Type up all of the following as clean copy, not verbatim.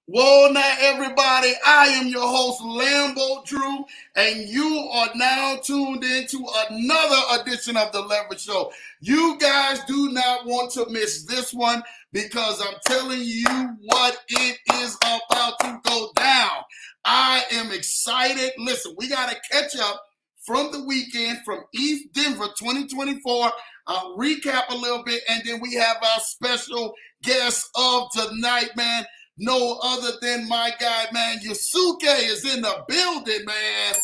Well, now, everybody, I am your host, Lambo Drew, and you are now tuned into another edition of The Leverage Show. You guys do not want to miss this one because I'm telling you what it is about to go down. I am excited. Listen, we got to catch up from the weekend from East Denver 2024. I'll recap a little bit, and then we have our special guest of tonight, man. No other than my guy, man. Yasuke is in the building, man.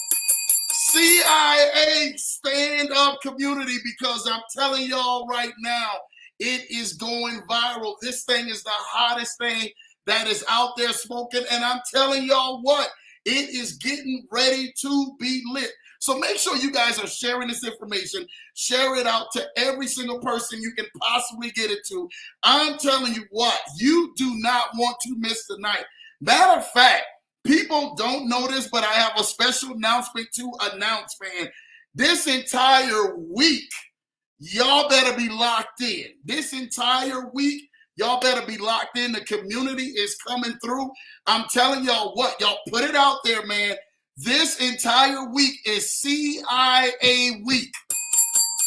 CIA stand up community, because I'm telling y'all right now, it is going viral. This thing is the hottest thing that is out there smoking. And I'm telling y'all what, it is getting ready to be lit. So make sure you guys are sharing this information. Share it out to every single person you can possibly get it to. I'm telling you what, you do not want to miss the night. Matter of fact, people don't know this, but I have a special announcement to announce, man. This entire week, y'all better be locked in. This entire week, y'all better be locked in. The community is coming through. I'm telling y'all what, y'all put it out there, man. This entire week is CIA week.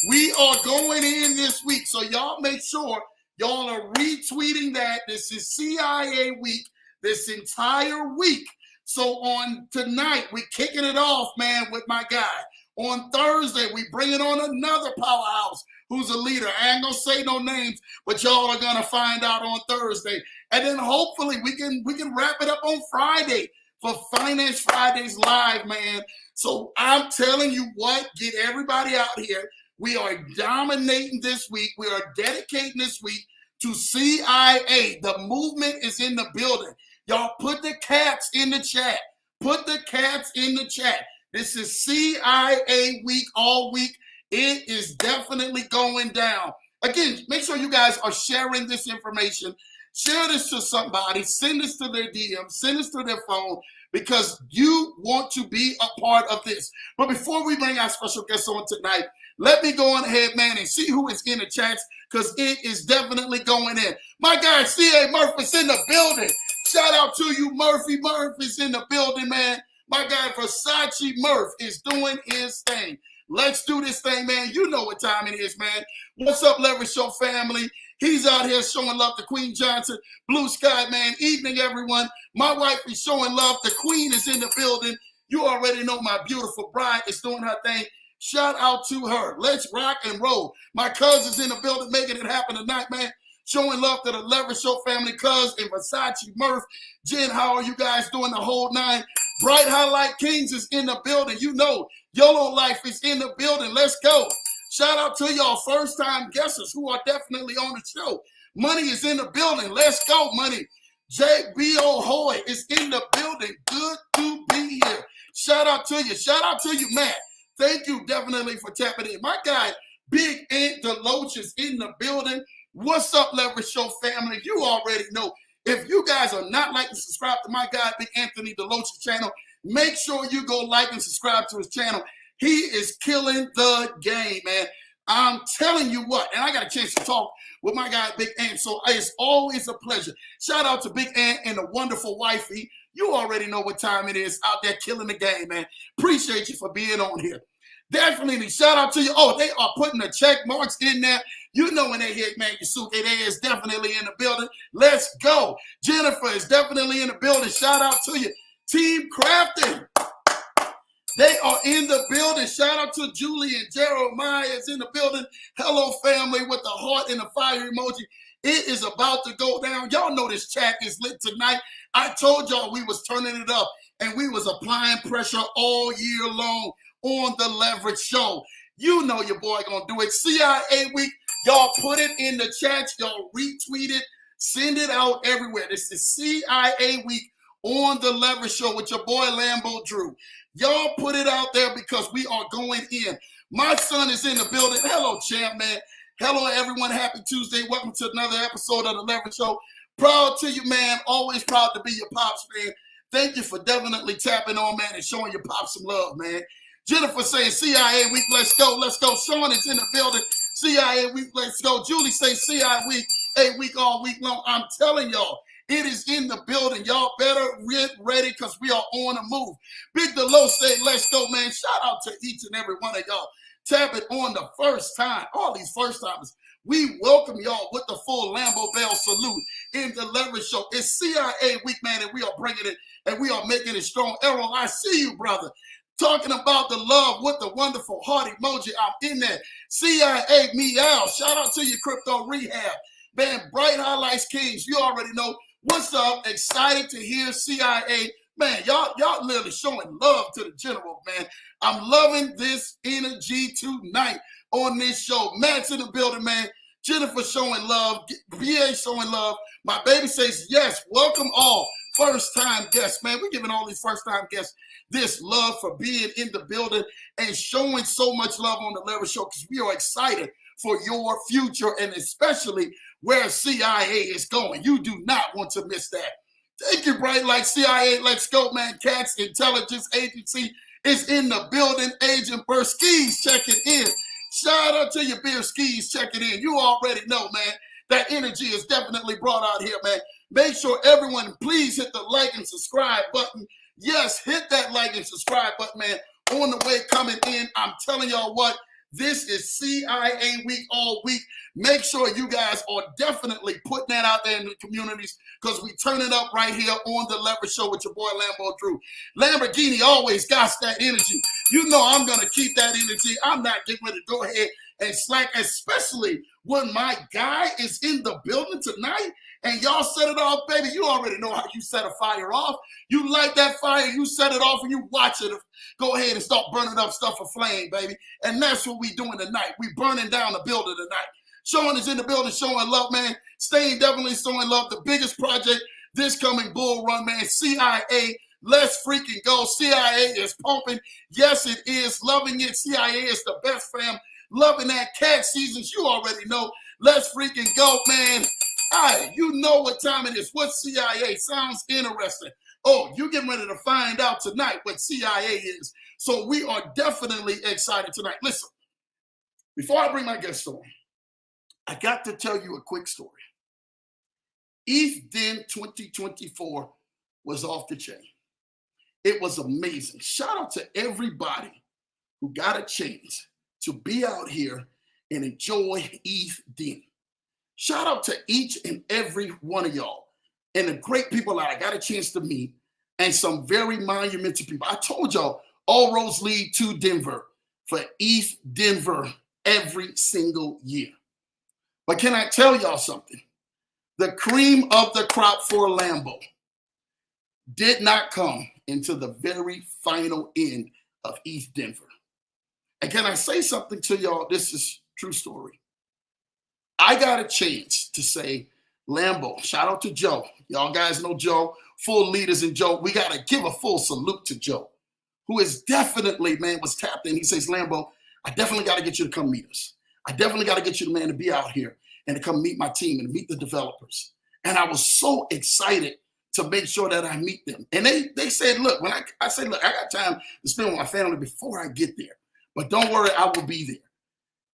We are going in this week. So y'all make sure y'all are retweeting that. This is CIA week, this entire week. So on tonight, we're kicking it off, man, with my guy. On Thursday, we bringing on another powerhouse who's a leader. I ain't gonna say no names, but y'all are gonna find out on Thursday. And then hopefully we can wrap it up on Friday for Finance Fridays Live, man. So I'm telling you what, get everybody out here. We are dominating this week. We are dedicating this week to CIA. The movement is in the building. Y'all put the cats in the chat. Put the cats in the chat. This is CIA week all week. It is definitely going down. Again, make sure you guys are sharing this information. Share this to somebody. Send this to their DM. Send this to their phone, because you want to be a part of this. But before we bring our special guest on tonight, let me go on ahead, man, and see who is in the chats, because it is definitely going in. My guy, C.A. Murphy's in the building. Shout out to you, Murphy. Murphy's in the building, man. My guy, Versace Murph, is doing his thing. Let's do this thing, man. You know what time it is, man. What's up, Leverage Show family? He's out here showing love to Queen Johnson. Blue Sky, man. Evening, everyone. My wife is showing love. The Queen is in the building. You already know my beautiful bride is doing her thing. Shout out to her. Let's rock and roll. My cousin's in the building making it happen tonight, man. Showing love to the Leverage Show family, cuz and Versace Murph. Jen, how are you guys doing the whole nine? Bright Highlight Kings is in the building. You know, YOLO Life is in the building. Let's go. Shout out to y'all first-time guesters who are definitely on the show. Money is in the building. Let's go, Money. J.B.O. Hoy is in the building. Good to be here. Shout out to you. Shout out to you, Matt. Thank you definitely for tapping in. My guy, Big Ant Deloach is in the building. What's up, Leverage Show family? You already know. If you guys are not like and subscribe to my guy, Big Anthony Deloach's channel, make sure you go like and subscribe to his channel. He is killing the game, man. I'm telling you what, and I got a chance to talk with my guy, Big Ant, so it's always a pleasure. Shout out to Big Ant and the wonderful wifey. You already know what time it is, out there killing the game, man. Appreciate you for being on here. Definitely, shout out to you. Oh, they are putting the check marks in there. You know when they hit, man, Yasuke, they is definitely in the building. Let's go. Jennifer is definitely in the building. Shout out to you. Team Crafting. They are in the building. Shout out to Julie and Jeremiah is in the building. Hello, family, with the heart and the fire emoji. It is about to go down. Y'all know this chat is lit tonight. I told y'all we was turning it up, and we was applying pressure all year long on the Leverage Show. You know your boy gonna do it. CIA week, y'all put it in the chat. Y'all retweet it. Send it out everywhere. This is CIA week on the Leverage Show with your boy Lambo Drew. Y'all put it out there because we are going in. My son is in the building. Hello, champ, man. Hello, everyone. Happy Tuesday. Welcome to another episode of the Leverage Show. Proud to you, man. Always proud to be your pops, man. Thank you for definitely tapping on, man, and showing your pops some love, man. Jennifer saying CIA week, let's go, let's go. Sean is in the building. CIA week, let's go. Julie say CIA week, 8 week all week long. I'm telling y'all, It is in the building. Y'all better get ready because we are on the move. Big DeLo said, let's go, man. Shout out to each and every one of y'all. Tap it on the first time. All these first timers. We welcome y'all with the full Lambo Bell salute in the Leverage Show. It's CIA week, man, and we are bringing it and we are making it strong. Errol, I see you, brother. Talking about the love with the wonderful heart emoji. I'm in there. CIA meow. Shout out to you, Crypto Rehab. Man, Bright Highlights Kings. You already know. What's up? Excited to hear CIA. Man, y'all literally showing love to the general, man. I'm loving this energy tonight on this show. Matt's in the building, man. Jennifer showing love. BA showing love. My baby says, yes, welcome all first-time guests, man. We're giving all these first-time guests this love for being in the building and showing so much love on the Leverage Show because we are excited for your future and especially where CIA is going. You do not want to miss that. Thank you, Bright Light CIA. Let's go, man. Cats Intelligence Agency is in the building. Agent Burskis checking in. Shout out to your beer skis checking in. You already know, man, that energy is definitely brought out here, man. Make sure everyone, please hit the like and subscribe button. Yes, hit that like and subscribe button, man. On the way coming in, I'm telling y'all what, this is CIA week all week. Make sure you guys are definitely putting that out there in the communities because we turn it up right here on the Leverage Show with your boy Lambo Drew. Lamborghini always got that energy. You know I'm going to keep that energy. I'm not getting ready to go ahead and slack, especially when my guy is in the building tonight and y'all set it off, baby. You already know how you set a fire off. You light that fire, you set it off, and you watch it go ahead and start burning up stuff aflame, baby. And that's what we doing tonight. We burning down the building tonight. Sean is in the building showing love, man. Staying definitely showing love. The biggest project this coming bull run, man. CIA, let's freaking go. CIA is pumping. Yes, it is. Loving it. CIA is the best, fam. Loving that cat seasons. You already know. Let's freaking go, man. All right, you know what time it is. What's CIA? Sounds interesting. Oh, you're getting ready to find out tonight what CIA is. So we are definitely excited tonight. Listen, before I bring my guest on, I got to tell you a quick story. ETH Den 2024 was off the chain. It was amazing. Shout out to everybody who got a chance to be out here and enjoy ETH Den. Shout out to each and every one of y'all and the great people that I got a chance to meet and some very monumental people. I told y'all all roads lead to Denver for ETH Denver every single year. But can I tell y'all something? The cream of the crop for Lambo did not come into the very final end of ETH Denver. And can I say something to y'all? This is true story. I got a chance to say, Lambo, shout out to Joe. Y'all guys know Joe, full leaders in Joe. We got to give a full salute to Joe, who is definitely, man, was tapped in. He says, Lambo, I definitely got to get you to come meet us. I definitely got to get you, man, to be out here and to come meet my team and meet the developers. And I was so excited to make sure that I meet them. And they said, look, when I said, look, I got time to spend with my family before I get there. But don't worry, I will be there.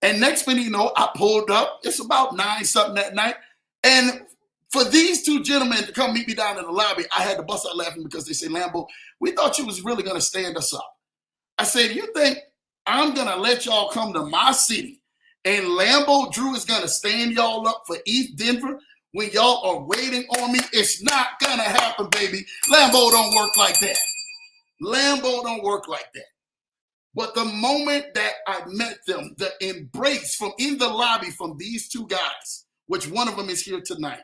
And next thing you know, I pulled up. It's about 9-something that night. And for these two gentlemen to come meet me down in the lobby, I had to bust out laughing because they said, Lambo, we thought you was really going to stand us up. I said, you think I'm going to let y'all come to my city and Lambo Drew is going to stand y'all up for ETH Denver when y'all are waiting on me? It's not going to happen, baby. Lambo don't work like that. Lambo don't work like that. But the moment that I met them, the embrace from in the lobby from these two guys, which one of them is here tonight,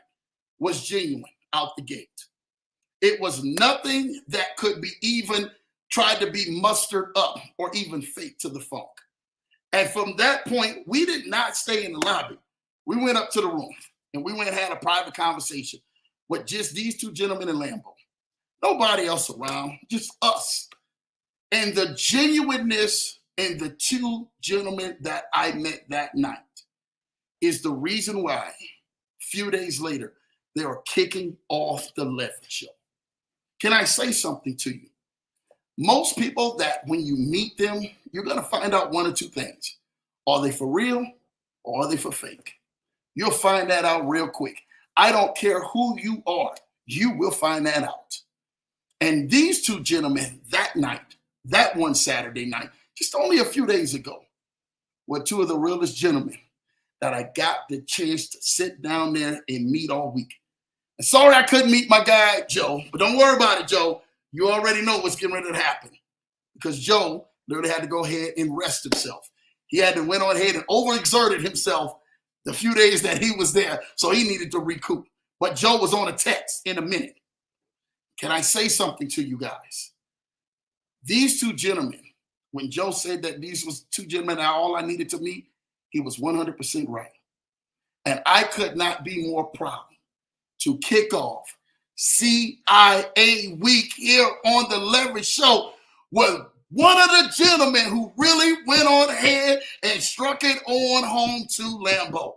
was genuine out the gate. It was nothing that could be even tried to be mustered up or even faked to the funk. And from that point, we did not stay in the lobby. We went up to the room and we went and had a private conversation with just these two gentlemen in Lambo. Nobody else around, just us. And the genuineness in the two gentlemen that I met that night is the reason why, a few days later, they are kicking off the Leverage Show. Can I say something to you? Most people that when you meet them, you're going to find out one or two things. Are they for real or are they for fake? You'll find that out real quick. I don't care who you are. You will find that out. And these two gentlemen that night, that one Saturday night, just only a few days ago, were two of the realest gentlemen that I got the chance to sit down there and meet all week. And sorry I couldn't meet my guy, Joe, but don't worry about it, Joe. You already know what's getting ready to happen because Joe literally had to go ahead and rest himself. He had to went on ahead and overexerted himself the few days that he was there, so he needed to recoup. But Joe was on a text in a minute. Can I say something to you guys? These two gentlemen, when Joe said that these was two gentlemen all I needed to meet, he was 100% right. And I could not be more proud to kick off CIA Week here on the Leverage Show with one of the gentlemen who really went on ahead and struck it on home to Lambo.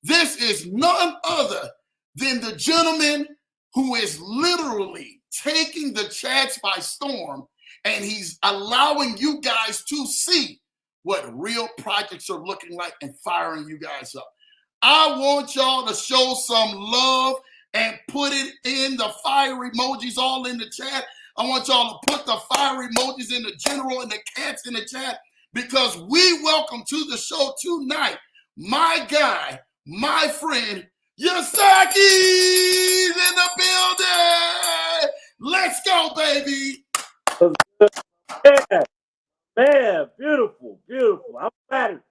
This is none other than the gentleman who is literally taking the chats by storm, and he's allowing you guys to see what real projects are looking like and firing you guys up. I want y'all to show some love and put it in the fire emojis all in the chat. I want y'all to put the fire emojis in the general and the cats in the chat because we welcome to the show tonight my guy, my friend, Yasuke in the building. Let's go, baby. Yeah, man, beautiful, beautiful. I'm flattered.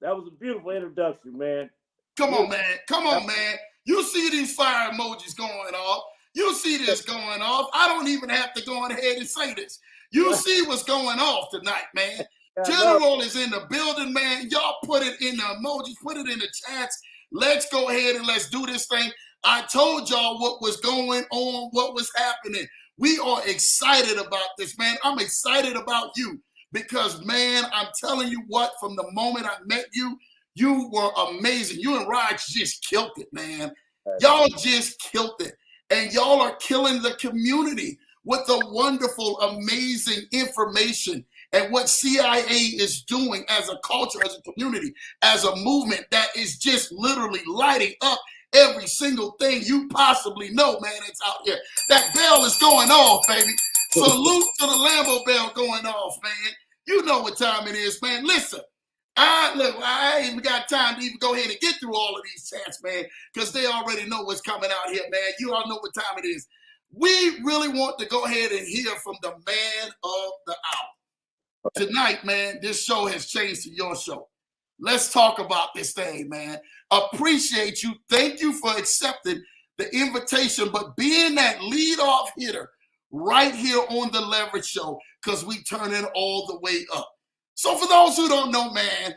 That was a beautiful introduction, man. Come on, man. Come on, man. You see these fire emojis going off. You see this going off. I don't even have to go on ahead and say this. You see what's going off tonight, man. General is in the building, man. Y'all put it in the emojis, put it in the chats. Let's go ahead and let's do this thing. I told y'all what was going on, what was happening. We are excited about this, man. I'm excited about you because, man, I'm telling you what, from the moment I met you, you were amazing. You and Raj just killed it, man. Y'all just killed it. And y'all are killing the community with the wonderful, amazing information and what CIA is doing as a culture, as a community, as a movement that is just literally lighting up every single thing you possibly know, man. It's out here. That bell is going off, baby. Salute to the Lambo bell going off, man. You know what time it is, man. Listen. I ain't even got time to even go ahead and get through all of these chats, man, because they already know what's coming out here, man. You all know what time it is. We really want to go ahead and hear from the man of the hour. Tonight, man, this show has changed to your show. Let's talk about this thing, man. Appreciate you. Thank you for accepting the invitation, but being that leadoff hitter right here on the Leverage Show, because we turn it all the way up. So for those who don't know, man,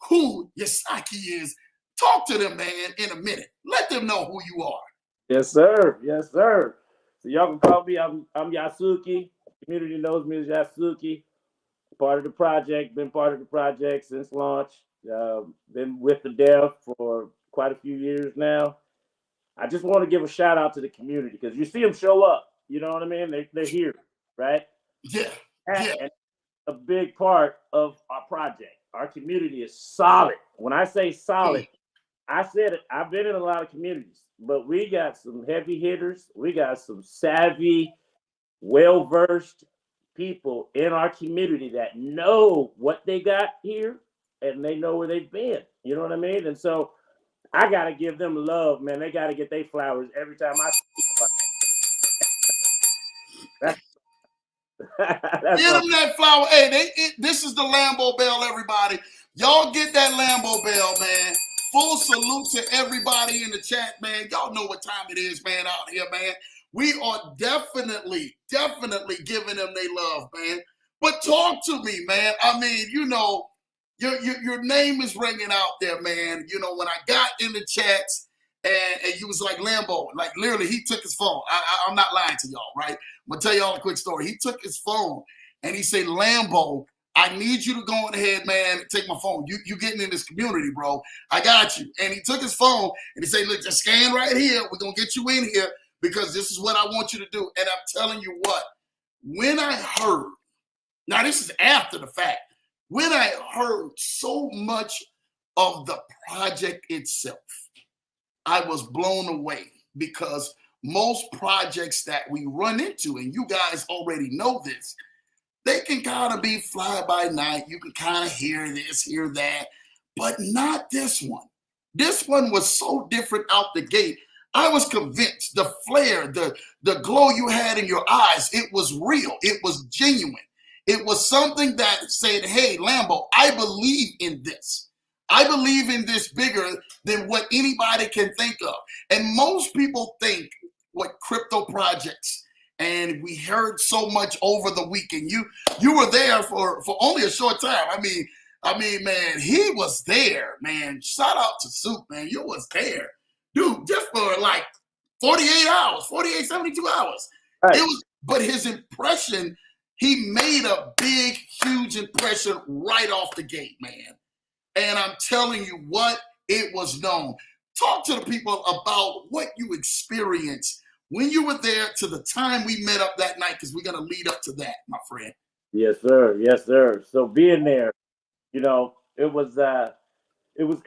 who Yasuke is, talk to them, man, in a minute. Let them know who you are. Yes, sir. Yes, sir. So y'all can call me. I'm Yasuke. Community knows me as Yasuke. Part of the project. Been part of the project since launch. Been with the dev for quite a few years now. I just want to give a shout out to the community because you see them show up. You know what I mean? They're here, right? Yeah. And a big part of our project. Our community is solid. When I say solid, I said it. I've been in a lot of communities, but we got some heavy hitters. We got some savvy, well-versed people in our community that know what they got here and they know where they've been. You know what I mean? And so I got to give them love, man. They got to get their flowers every time I speak. Get them that flower. Hey, this is the Lambo bell, everybody. Y'all get that Lambo bell, man. Full salute to everybody in the chat, man. Y'all know what time it is, man, out here, man. We are definitely giving them their love, man. But talk to me, man. I mean, you know, your name is ringing out there, man. You know, when I got in the chats and you was like Lambo, like literally he took his phone. I'm not lying to y'all, right? I'm going to tell y'all a quick story. He took his phone and he said, Lambo, I need you to go on ahead, man, and take my phone. You getting in this community, bro. I got you. And he took his phone and he said, look, just scan right here. We're going to get you in here because this is what I want you to do. And I'm telling you what, when I heard, now this is after the fact, when I heard so much of the project itself, I was blown away because most projects that we run into, and you guys already know this, they can kind of be fly by night. You can kind of hear this, hear that, but not this one. This one was so different out the gate. I was convinced the flare, the glow you had in your eyes, it was real. It was genuine. It was something that said, hey, Lambo, I believe in this. I believe in this bigger than what anybody can think of. And most people think what crypto projects, and we heard so much over the weekend. You were there for only a short time. I mean, man, he was there, man. Shout out to Soup, man. You was there. Dude, just for like 48 hours, 48, 72 hours. Right. It was, but his impression, he made a big, huge impression right off the gate, man. And I'm telling you what, it was known. Talk to the people about what you experienced when you were there to the time we met up that night, because we're going to lead up to that, my friend. Yes, sir. Yes, sir. So being there, you know, it was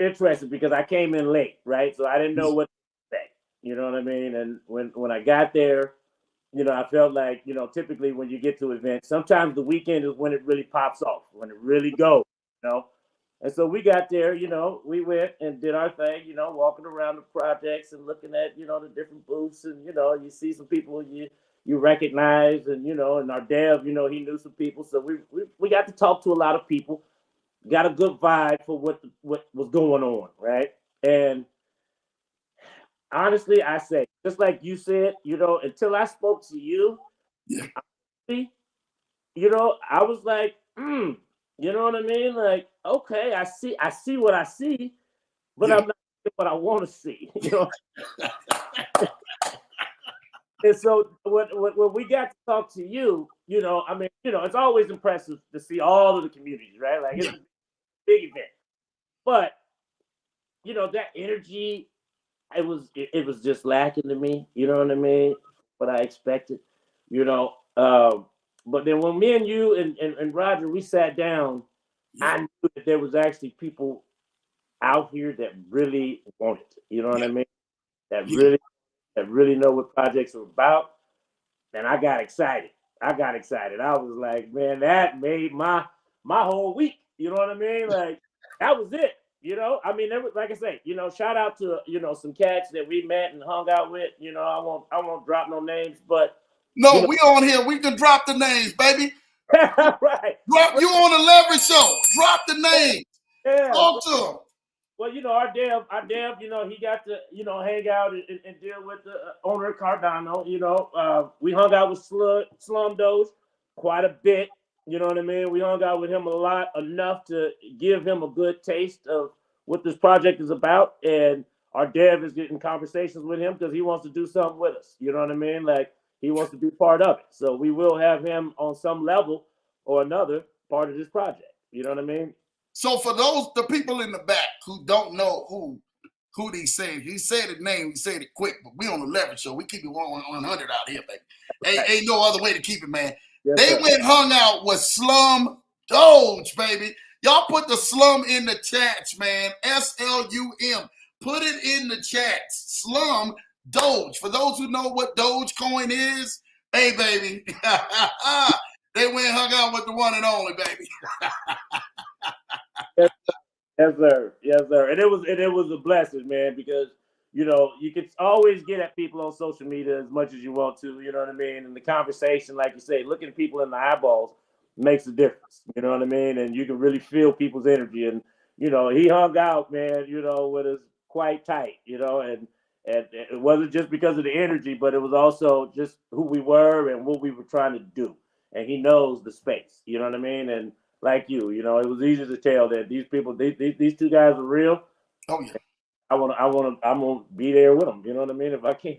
interesting because I came in late, right? So I didn't know what to say. You know what I mean? And when I got there, you know, I felt like, you know, typically when you get to events, sometimes the weekend is when it really pops off, when it really goes, you know. And so we got there, you know, we went and did our thing, you know, walking around the projects and looking at, you know, the different booths, and, you know, you see some people you recognize, and, you know, and our dev, you know, he knew some people. So we got to talk to a lot of people, got a good vibe for what was going on, right? And honestly, I say, just like you said, you know, until I spoke to you, Yeah. you know, I was like, you know what I mean? Like, okay, I see what I see, but I'm not what I want to see, you know. And so when we got to talk to you, you know, I mean, you know, it's always impressive to see all of the communities, right? Like, it's a big event, but you know, that energy, it was just lacking to me. You know what I mean? What I expected, you know. But then when me and you and Roger, we sat down, I knew that there was actually people out here that really want it. You know what I mean? That really know what projects are about. And I got excited. I was like, man, that made my whole week. You know what I mean? Like, that was it. You know, I mean, there was, like I say, you know, shout out to, you know, some cats that we met and hung out with. You know, I won't drop no names, but No, you know, we on here. We can drop the names, baby. right. Drop you on the Leverage Show. Drop the names. Yeah. Talk to them. Well, you know, our dev, you know, he got to, you know, hang out and deal with the owner Cardano. You know, we hung out with Slum Doge quite a bit. You know what I mean? We hung out with him a lot, enough to give him a good taste of what this project is about. And our dev is getting conversations with him because he wants to do something with us. You know what I mean? Like, he wants to be part of it. So we will have him on some level or another part of this project. You know what I mean? So for the people in the back who don't know who he said his name, he said it quick, but we on the Leverage Show. We keep it 100 out here, baby. Ain't no other way to keep it, man. Yes, they sir. went hung out with Slum Doge, baby. Y'all put the slum in the chats, man. SLUM. Put it in the chats. Slum Doge. For those who know what Dogecoin is, hey, baby. They went hung out with the one and only, baby. Yes, sir. Yes, sir. And it was a blessing, man, because you know, you can always get at people on social media as much as you want to, you know what I mean? And the conversation, like you say, looking at people in the eyeballs makes a difference. You know what I mean? And you can really feel people's energy. And, you know, he hung out, man, you know, with us quite tight, you know, and it wasn't just because of the energy, but it was also just who we were and what we were trying to do. And he knows the space, you know what I mean? And like you know, it was easy to tell that these people, these two guys are real. Oh yeah. I'm gonna be there with them. You know what I mean? If I can.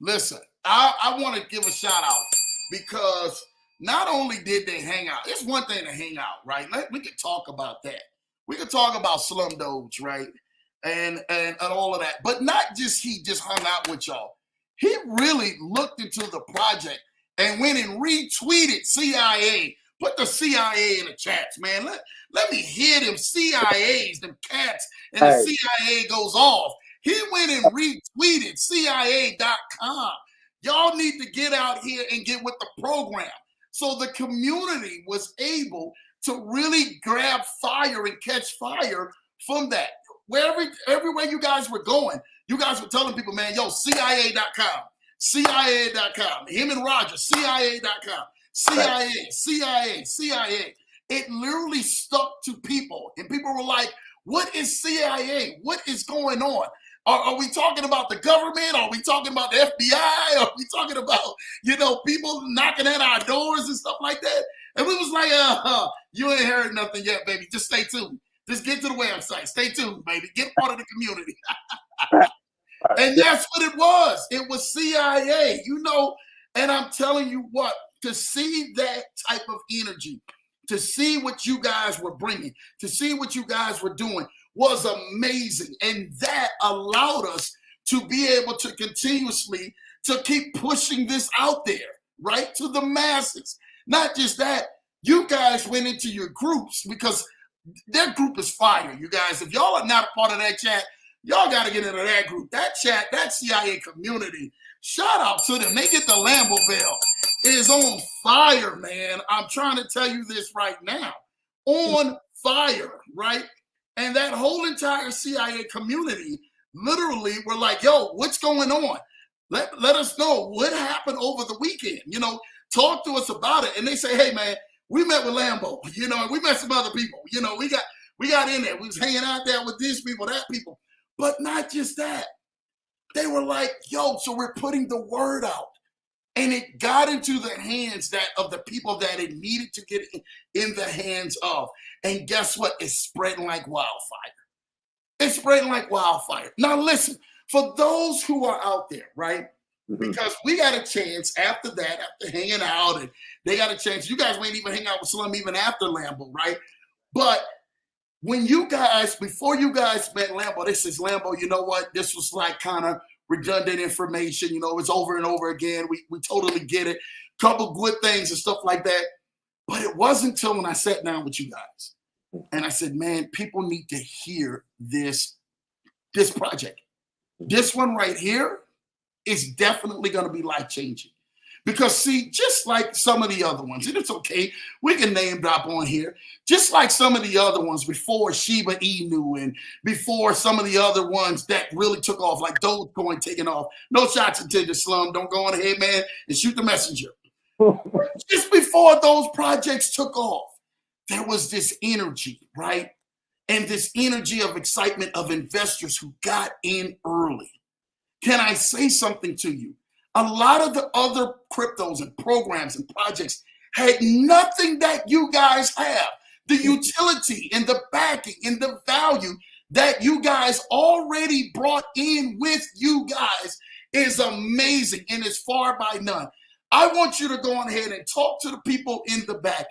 Listen, I want to give a shout out because not only did they hang out, it's one thing to hang out, right? We could talk about that. We could talk about Slum Doge, right? And all of that. But not just he just hung out with y'all. He really looked into the project and went and retweeted CIA. Put the CIA in the chats, man. Let me hear them CIAs, them cats, and the CIA goes off. He went and retweeted CIA.com. Y'all need to get out here and get with the program. So the community was able to really grab fire and catch fire from that. Everywhere you guys were going, you guys were telling people, man, yo, CIA.com, CIA.com, him and Roger, CIA.com, CIA. It literally stuck to people, and people were like, what is CIA? What is going on? Are we talking about the government? Are we talking about the FBI? Are we talking about, people knocking at our doors and stuff like that? And we was like, you ain't heard nothing yet, baby. Just stay tuned. Just get to the website. Stay tuned, baby. Get part of the community. And that's what it was. It was CIA, and I'm telling you what, to see that type of energy, to see what you guys were bringing, to see what you guys were doing was amazing. And that allowed us to be able to continuously to keep pushing this out there, right, to the masses. Not just that, you guys went into your groups because their group is fire, you guys. If y'all are not a part of that chat, y'all got to get into that group. That chat, that CIA community, shout out to them. They get the Lambo Bell. It is on fire, man. I'm trying to tell you this right now. On fire, right? And that whole entire CIA community literally were like, yo, what's going on? Let us know what happened over the weekend. Talk to us about it. And they say, hey, man, we met with Lambo, we met some other people. We got in there. We was hanging out there with these people, that people. But not just that. They were like, yo, so we're putting the word out. And it got into the hands of the people that it needed to get in the hands of. And guess what? It's spreading like wildfire. It's spreading like wildfire. Now, listen, for those who are out there, right? Mm-hmm. Because we got a chance after that, after hanging out, and they got a chance. You guys ain't even hang out with Slum even after Lambo, right? But when before you guys met Lambo, this is Lambo, you know what? This was like kind of redundant information, it's over and over again. We totally get it. Couple good things and stuff like that. But it wasn't until when I sat down with you guys and I said, man, people need to hear this project. This one right here is definitely going to be life-changing. Because, see, just like some of the other ones, and it's okay, we can name drop on here, just like some of the other ones before Shiba Inu and before some of the other ones that really took off, like Dogecoin taking off. No shots into the slum. Don't go on ahead, man, and shoot the messenger. Just before those projects took off, there was this energy, right? And this energy of excitement of investors who got in early. Can I say something to you? A lot of the other cryptos and programs and projects had nothing that you guys have. The utility and the backing and the value that you guys already brought in with you guys is amazing and is far by none. I want you to go on ahead and talk to the people in the back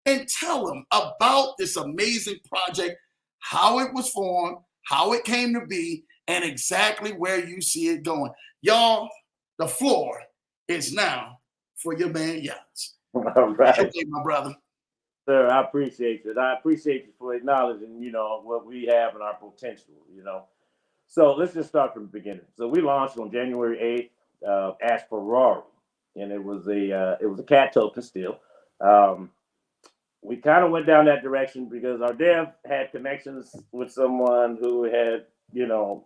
and tell them about this amazing project, how it was formed, how it came to be, and exactly where you see it going. Y'all, the floor is now for your man, Giannis. All right. Okay, my brother. Sir, I appreciate it. I appreciate you for acknowledging, what we have and our potential, So let's just start from the beginning. So we launched on January 8th as Ferrari, and it was a cat token still. We kind of went down that direction because our dev had connections with someone who had, did a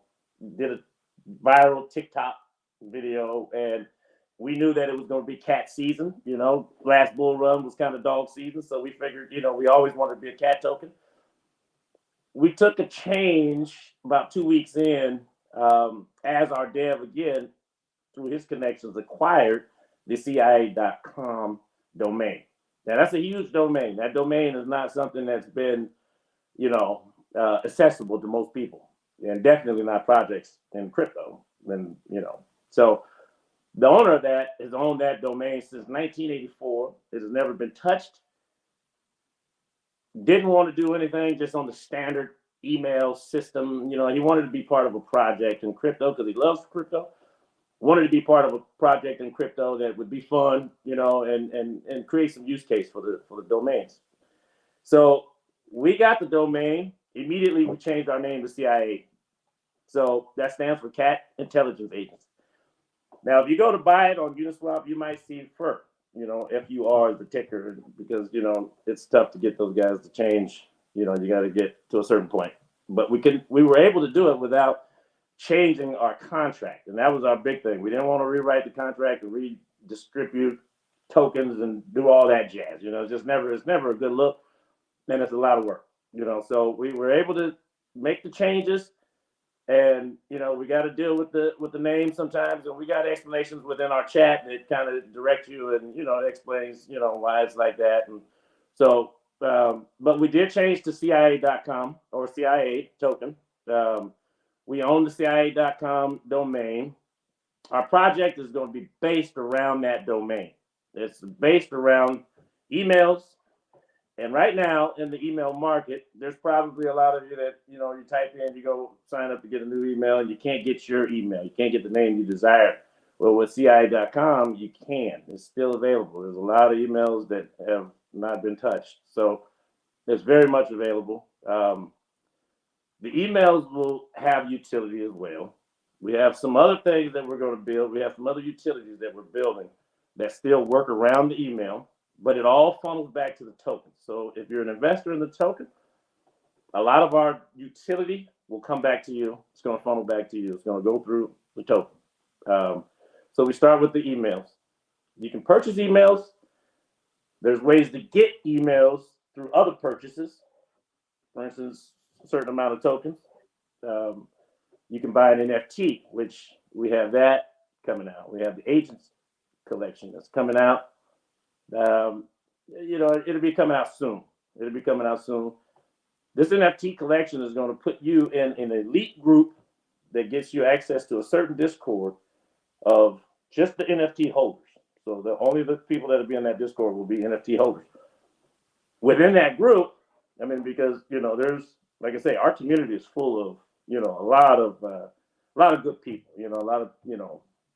viral TikTok video, and we knew that it was going to be cat season. Last bull run was kind of dog season, so we figured, we always wanted to be a cat token. We took a change about 2 weeks in as our dev, again, through his connections, acquired the CIA.com domain. Now, that's a huge domain. That domain is not something that's been, accessible to most people, and definitely not projects in crypto. And, so the owner of that has owned that domain since 1984. It has never been touched. Didn't want to do anything just on the standard email system. He wanted to be part of a project in crypto because he loves crypto. Wanted to be part of a project in crypto that would be fun, and create some use case for the domains. So we got the domain. Immediately we changed our name to CIA. So that stands for Cat Intelligence Agency. Now, if you go to buy it on Uniswap, you might see FUR, FUR is the ticker, because, it's tough to get those guys to change. You got to get to a certain point. But we were able to do it without changing our contract. And that was our big thing. We didn't want to rewrite the contract and redistribute tokens and do all that jazz. It's never a good look. And it's a lot of work, So we were able to make the changes. And we got to deal with the name sometimes, and we got explanations within our chat that kind of direct you, and it explains why it's like that. And so, but we did change to CIA.com or CIA token. We own the CIA.com domain. Our project is going to be based around that domain. It's based around emails. And right now in the email market, there's probably a lot of you that, you type in, you go sign up to get a new email, and you can't get your email. You can't get the name you desire. Well, with CIA.com, you can. It's still available. There's a lot of emails that have not been touched. So it's very much available. The emails will have utility as well. We have some other things that we're going to build. We have some other utilities that we're building that still work around the email. But it all funnels back to the token. So if you're an investor in the token, a lot of our utility will come back to you. It's going to funnel back to you. It's going to go through the token. So we start with the emails. You can purchase emails. There's ways to get emails through other purchases. For instance, a certain amount of tokens. You can buy an NFT, which we have that coming out. We have the agents collection that's coming out. It'll be coming out soon. This NFT collection is going to put you in an elite group that gets you access to a certain Discord of just the NFT holders. So only the people that will be in that Discord will be NFT holders. Within that group, because there's, like I say, our community is full of a lot of good people. A lot of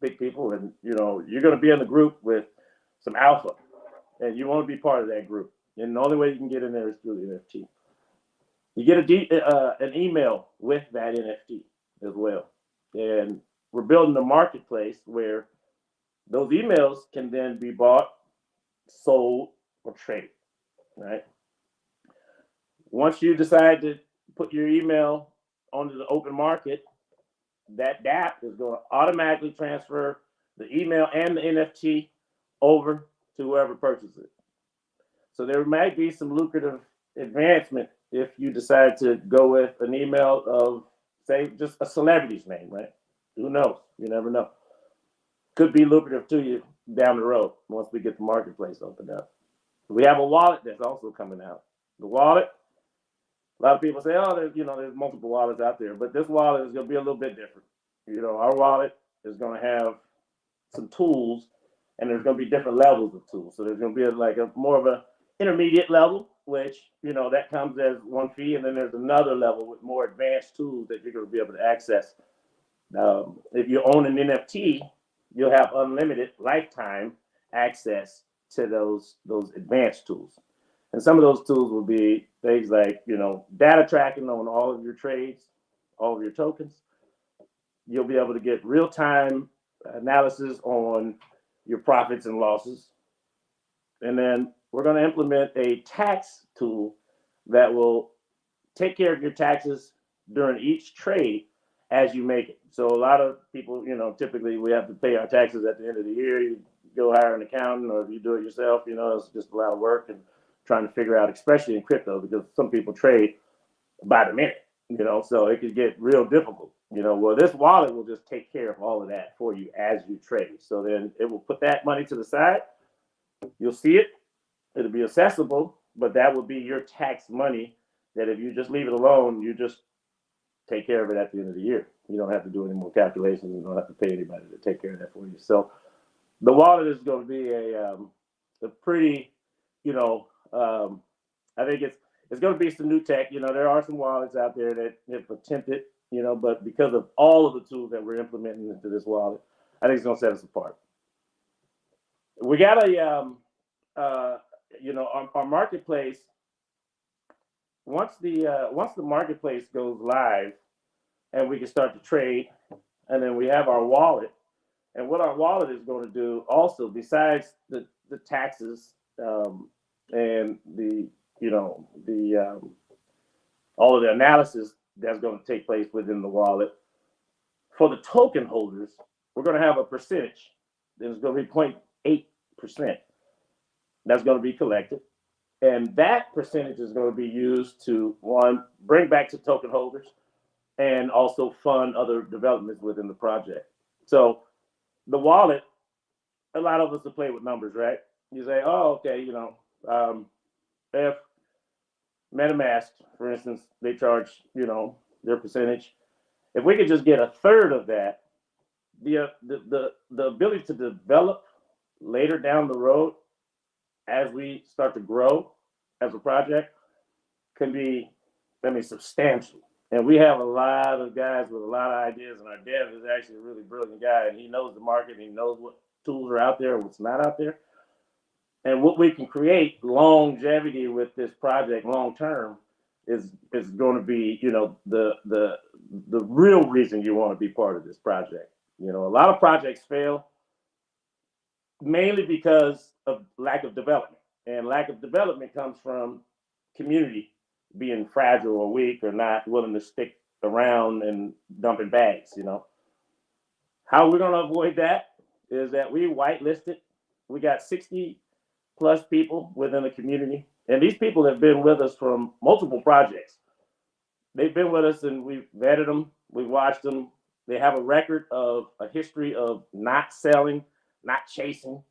big people, and you're going to be in the group with some alpha. And you want to be part of that group. And the only way you can get in there is through the NFT. You get an email with that NFT as well. And we're building a marketplace where those emails can then be bought, sold, or traded, right? Once you decide to put your email onto the open market, that DApp is going to automatically transfer the email and the NFT over to whoever purchases it. So there might be some lucrative advancement if you decide to go with an email of, say, just a celebrity's name, right? Who knows? You never know. Could be lucrative to you down the road once we get the marketplace opened up. We have a wallet that's also coming out. The wallet, a lot of people say, oh, there's multiple wallets out there, but this wallet is going to be a little bit different. Our wallet is going to have some tools, and there's going to be different levels of tools. So there's going to be more of a intermediate level, which, that comes as one fee. And then there's another level with more advanced tools that you're going to be able to access. If you own an NFT, you'll have unlimited lifetime access to those advanced tools. And some of those tools will be things like, data tracking on all of your trades, all of your tokens. You'll be able to get real-time analysis on your profits and losses. And then we're going to implement a tax tool that will take care of your taxes during each trade as you make it. So a lot of people, typically we have to pay our taxes at the end of the year. You go hire an accountant, or if you do it yourself, it's just a lot of work and trying to figure out, especially in crypto, because some people trade by the minute, so it could get real difficult. Well, this wallet will just take care of all of that for you as you trade. So then it will put that money to the side. You'll see it. It'll be accessible, but that will be your tax money that if you just leave it alone, you just take care of it at the end of the year. You don't have to do any more calculations. You don't have to pay anybody to take care of that for you. So the wallet is going to be a pretty, I think it's going to be some new tech. There are some wallets out there that have attempted, but because of all of the tools that we're implementing into this wallet, I think it's going to set us apart. We got our marketplace. Once the marketplace goes live, and we can start to trade. And then we have our wallet. And what our wallet is going to do also, besides the taxes and the, you know, the all of the analysis that's going to take place within the wallet, for the token holders, we're going to have a percentage. There's going to be 0.8% that's going to be collected. And that percentage is going to be used to, one, bring back to token holders and also fund other developments within the project. So the wallet, a lot of us will play with numbers, right? You say, oh, okay, you know, if MetaMask, for instance, they charge, you know, their percentage. If we could just get a third of that, the ability to develop later down the road as we start to grow as a project can be, I mean, substantial. And we have a lot of guys with a lot of ideas, and our dev is actually a really brilliant guy, and he knows the market, and he knows what tools are out there and what's not out there. And what we can create longevity with this project long term is going to be, you know, the real reason you want to be part of this project. You know, a lot of projects fail mainly because of lack of development, and lack of development comes from community being fragile or weak or not willing to stick around and dumping bags. You know, how we're going to avoid that is that we whitelisted. We got 60 plus people within the community, and these people have been with us from multiple projects. They've been with us, and we've vetted them, we've watched them. They have a record of a history of not selling, not chasing,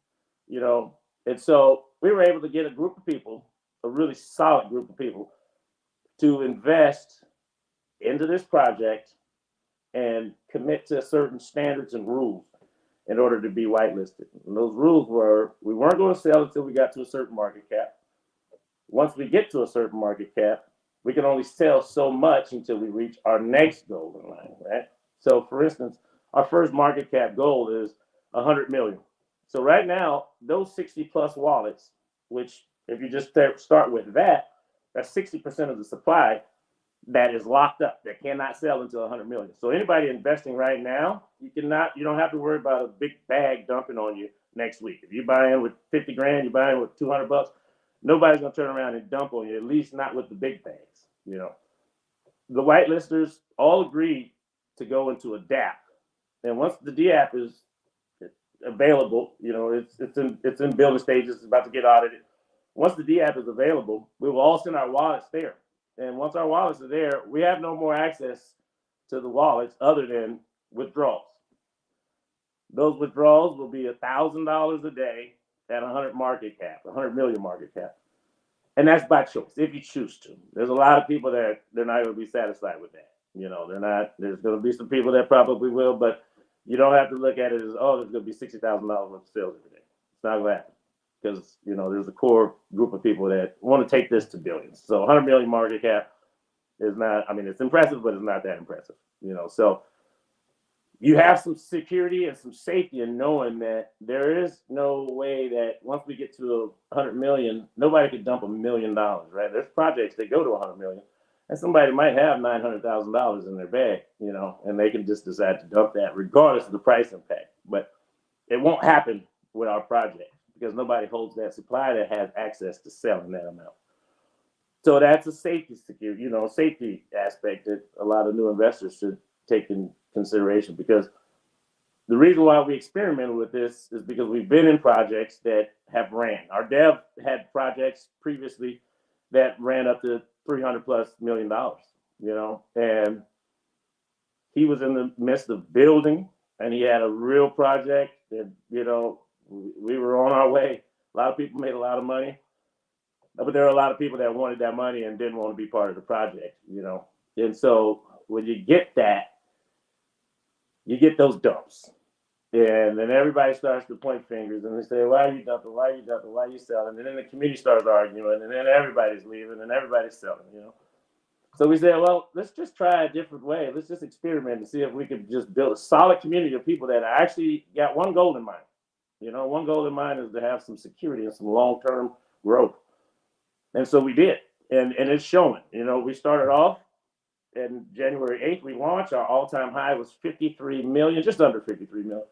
you know. And so we were able to get a group of people, a really solid group of people, to invest into this project and commit to certain standards and rules in order to be whitelisted. And those rules were, we weren't going to sell until we got to a certain market cap. Once we get to a certain market cap, we can only sell so much until we reach our next golden line, right? So for instance, our first market cap goal is 100 million. So right now, those 60 plus wallets, which if you just start with that, that's 60% of the supply that is locked up, that cannot sell until 100 million. So anybody investing right now, you don't have to worry about a big bag dumping on you next week. If you buy in with 50 grand, you buy in with 200 bucks, nobody's gonna turn around and dump on you, at least not with the big bags, you know. The whitelisters all agreed to go into a DApp. And once the DApp is available, you know, it's in building stages, it's about to get audited. Once the DApp is available, we will all send our wallets there. And once our wallets are there, we have no more access to the wallets other than withdrawals. Those withdrawals will be $1,000 a day at 100 market cap, 100 million market cap. And that's by choice, if you choose to. There's a lot of people that they're not going to be satisfied with that. You know, they're not. There's going to be some people that probably will, but you don't have to look at it as, oh, there's going to be $60,000 worth of sales every day. It's not going to happen. Because, you know, there's a core group of people that want to take this to billions. So 100 million market cap is not, I mean, it's impressive, but it's not that impressive, you know. So you have some security and some safety in knowing that there is no way that once we get to 100 million, nobody could dump $1 million, right? There's projects that go to 100 million, and somebody might have $900,000 in their bag, you know, and they can just decide to dump that regardless of the price impact. But it won't happen with our project, because nobody holds that supply that has access to selling that amount. So that's a safety security, you know, safety aspect that a lot of new investors should take in consideration, because the reason why we experimented with this is because we've been in projects that have ran. Our dev had projects previously that ran up to $300+ million, you know, and he was in the midst of building, and he had a real project that, you know, we were on our way. A lot of people made a lot of money, but there are a lot of people that wanted that money and didn't want to be part of the project, you know. And so when you get that, you get those dumps. And then everybody starts to point fingers and they say, why are you dumping? Why are you dumping? Why are you selling? And then the community starts arguing, and then everybody's leaving and everybody's selling, you know. So we said, well, let's just try a different way. Let's just experiment and see if we could just build a solid community of people that actually got one goal in mind. You know, one goal in mind is to have some security and some long-term growth. And so we did. And it's showing. You know, we started off, and January 8th, we launched. Our all-time high was 53 million, just under 53 million.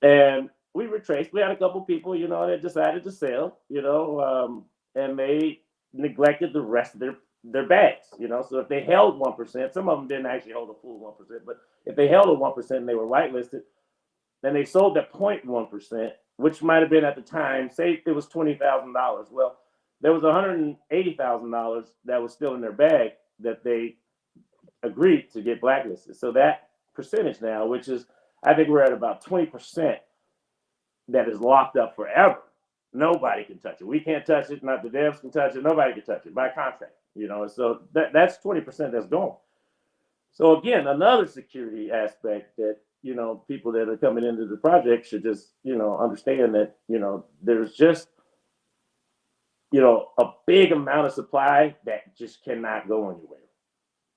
And we retraced. We had a couple people, that decided to sell, and they neglected the rest of their bags, So if they held 1%, some of them didn't actually hold a full 1%, but if they held a 1% and they were whitelisted, then they sold that 0.1%, which might have been at the time, say it was $20,000. Well, there was $180,000 that was still in their bag that they agreed to get blacklisted. So that percentage now, which is, I think we're at about 20%, that is locked up forever. Nobody can touch it. We can't touch it. Not the devs can touch it. Nobody can touch it by contract. So that's 20% that's gone. So again, another security aspect that people that are coming into the project should just understand that there's just a big amount of supply that just cannot go anywhere.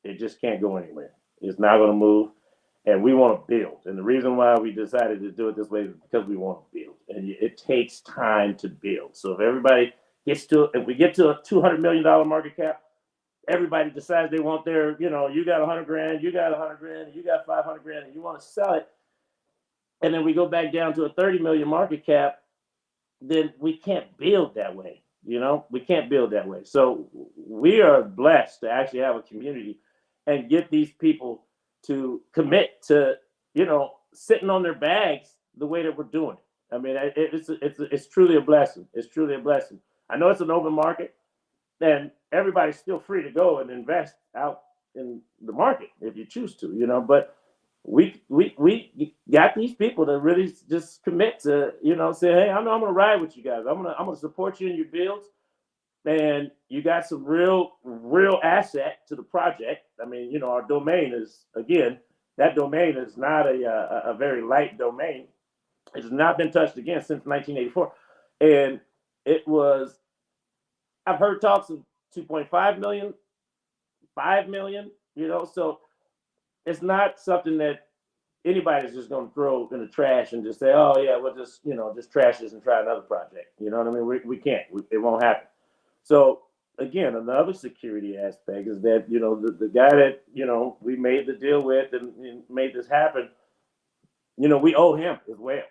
It just can't go anywhere. It's not going to move. And we want to build. And the reason why we decided to do it this way is because we want to build. And it takes time to build. So if we get to a $200 million market cap, everybody decides they want their, you got 100 grand, you got 100 grand, you got 500 grand, and you want to sell it. And then we go back down to a 30 million market cap, then we can't build that way. We can't build that way. So we are blessed to actually have a community and get these people to commit to, sitting on their bags the way that we're doing it. I mean, it's truly a blessing. It's truly a blessing. I know it's an open market, and everybody's still free to go and invest out in the market if you choose to, but we got these people that really just commit to, say, hey, I'm going to ride with you guys. I'm going to support you in your builds. And you got some real asset to the project. I mean, our domain is, again, that domain is not a very light domain. It's not been touched again since 1984. And I've heard talks of 2.5 million, 5 million, so it's not something that anybody's just going to throw in the trash and just say, oh yeah, we'll just, just trash this and try another project. You know what I mean? We can't, it won't happen. So again, another security aspect is that, the guy that, we made the deal with and made this happen, we owe him as well.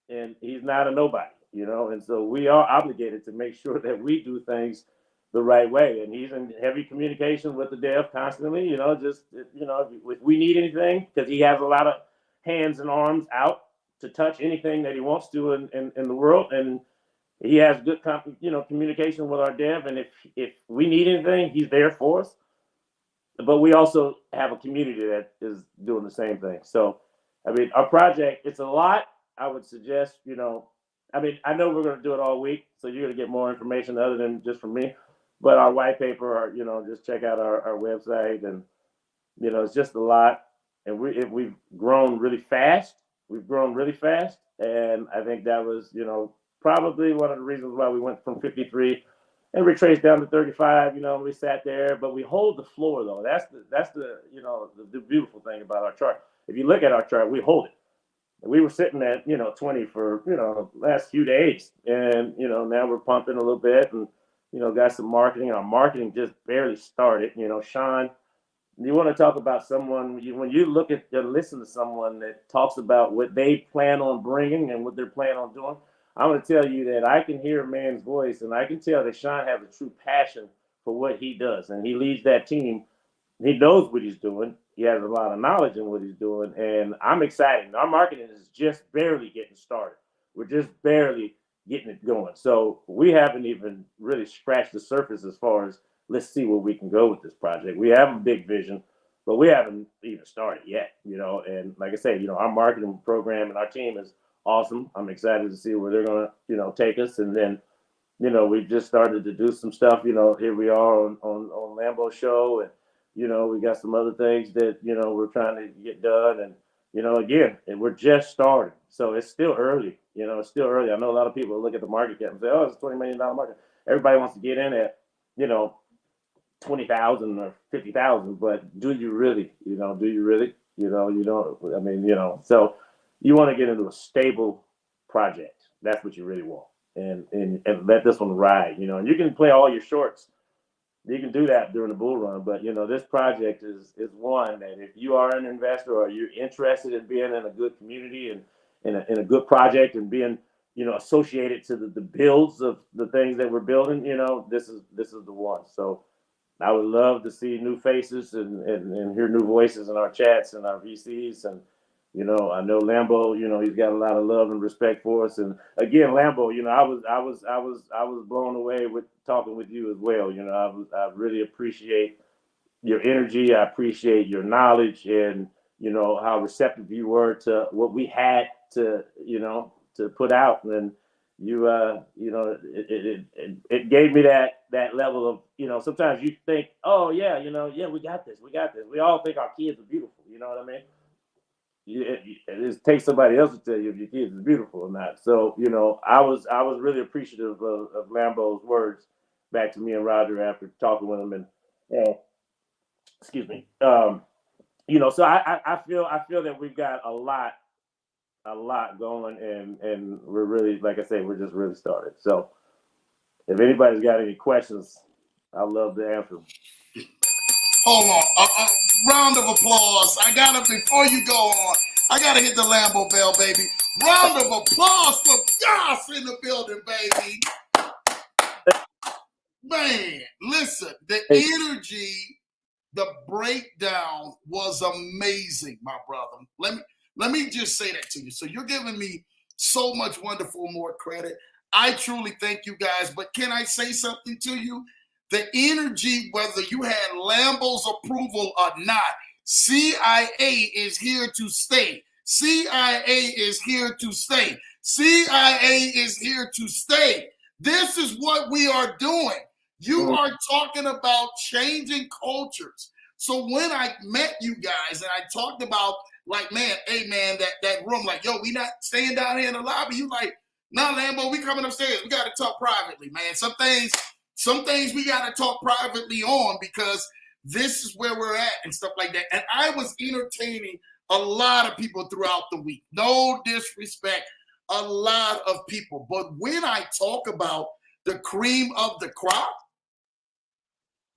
And he's not a nobody, and so we are obligated to make sure that we do things the right way. And he's in heavy communication with the dev constantly, if we need anything, because he has a lot of hands and arms out to touch anything that he wants to in the world. And he has good, communication with our dev, and if we need anything, he's there for us. But we also have a community that is doing the same thing. So, I mean, our project, it's a lot. I would suggest, I know we're going to do it all week, so you're going to get more information other than just from me. But our white paper, just check out our website, and it's just a lot. And we've grown really fast. And I think that was, probably one of the reasons why we went from 53 and retraced down to 35. We sat there, but we hold the floor though. That's the the beautiful thing about our chart. If you look at our chart, we hold it. We were sitting at 20 for the last few days, and now we're pumping a little bit, and got some marketing. Our marketing just barely started. Sean, you want to talk about someone when you look at and listen to someone that talks about what they plan on bringing and what they're planning on doing. I'm going to tell you that I can hear a man's voice, and I can tell that Sean has a true passion for what he does, and he leads that team. He knows what he's doing. He has a lot of knowledge in what he's doing, and I'm excited. Our marketing is just barely getting started. We're just barely getting it going. So we haven't even really scratched the surface as far as let's see where we can go with this project. We have a big vision, but we haven't even started yet, and like I say, our marketing program and our team is awesome. I'm excited to see where they're going to, take us. And then, we've just started to do some stuff, here we are on Lambo Show, and, we got some other things that, we're trying to get done. And, again, and we're just starting. So it's still early, it's still early. I know a lot of people look at the market cap and say, oh, it's a $20 million market. Everybody wants to get in at, 20,000 or 50,000, but do you really, you don't, so you want to get into a stable project. That's what you really want. And let this one ride, and you can play all your shorts you can do that during the bull run. But this project is one that if you are an investor or you're interested in being in a good community and in a good project and being associated to the builds of the things that we're building, this is the one. So I would love to see new faces and hear new voices in our chats and our VCs. And I know Lambo. He's got a lot of love and respect for us. And again, Lambo, I was blown away with talking with you as well. I really appreciate your energy. I appreciate your knowledge and how receptive you were to what we had to put out. And it gave me that level of sometimes you think, oh yeah, we got this. We all think our kids are beautiful. You know what I mean? It takes somebody else to tell you if your kids is beautiful or not. So I was really appreciative of Lambo's words back to me and Roger after talking with him. And excuse me. So I feel that we've got a lot going, and we're really, like I say, we're just really started. So if anybody's got any questions, I'd love to answer them. Hold on, a round of applause. Before you go on, I gotta hit the Lambo bell, baby. Round of applause for Yas in the building, baby. Man, listen, the energy, the breakdown was amazing, my brother. Let me just say that to you. So you're giving me so much wonderful more credit. I truly thank you guys. But can I say something to you? The energy, whether you had Lambo's approval or not, CIA is here to stay. CIA is here to stay. CIA is here to stay. This is what we are doing. You are talking about changing cultures. So when I met you guys and I talked about, like, man, hey, man, that room, like, yo, we not staying down here in the lobby. You like, nah, Lambo, we coming upstairs. We got to talk privately, man. Some things we got to talk privately on because this is where we're at and stuff like that. And I was entertaining a lot of people throughout the week. No disrespect, a lot of people. But when I talk about the cream of the crop,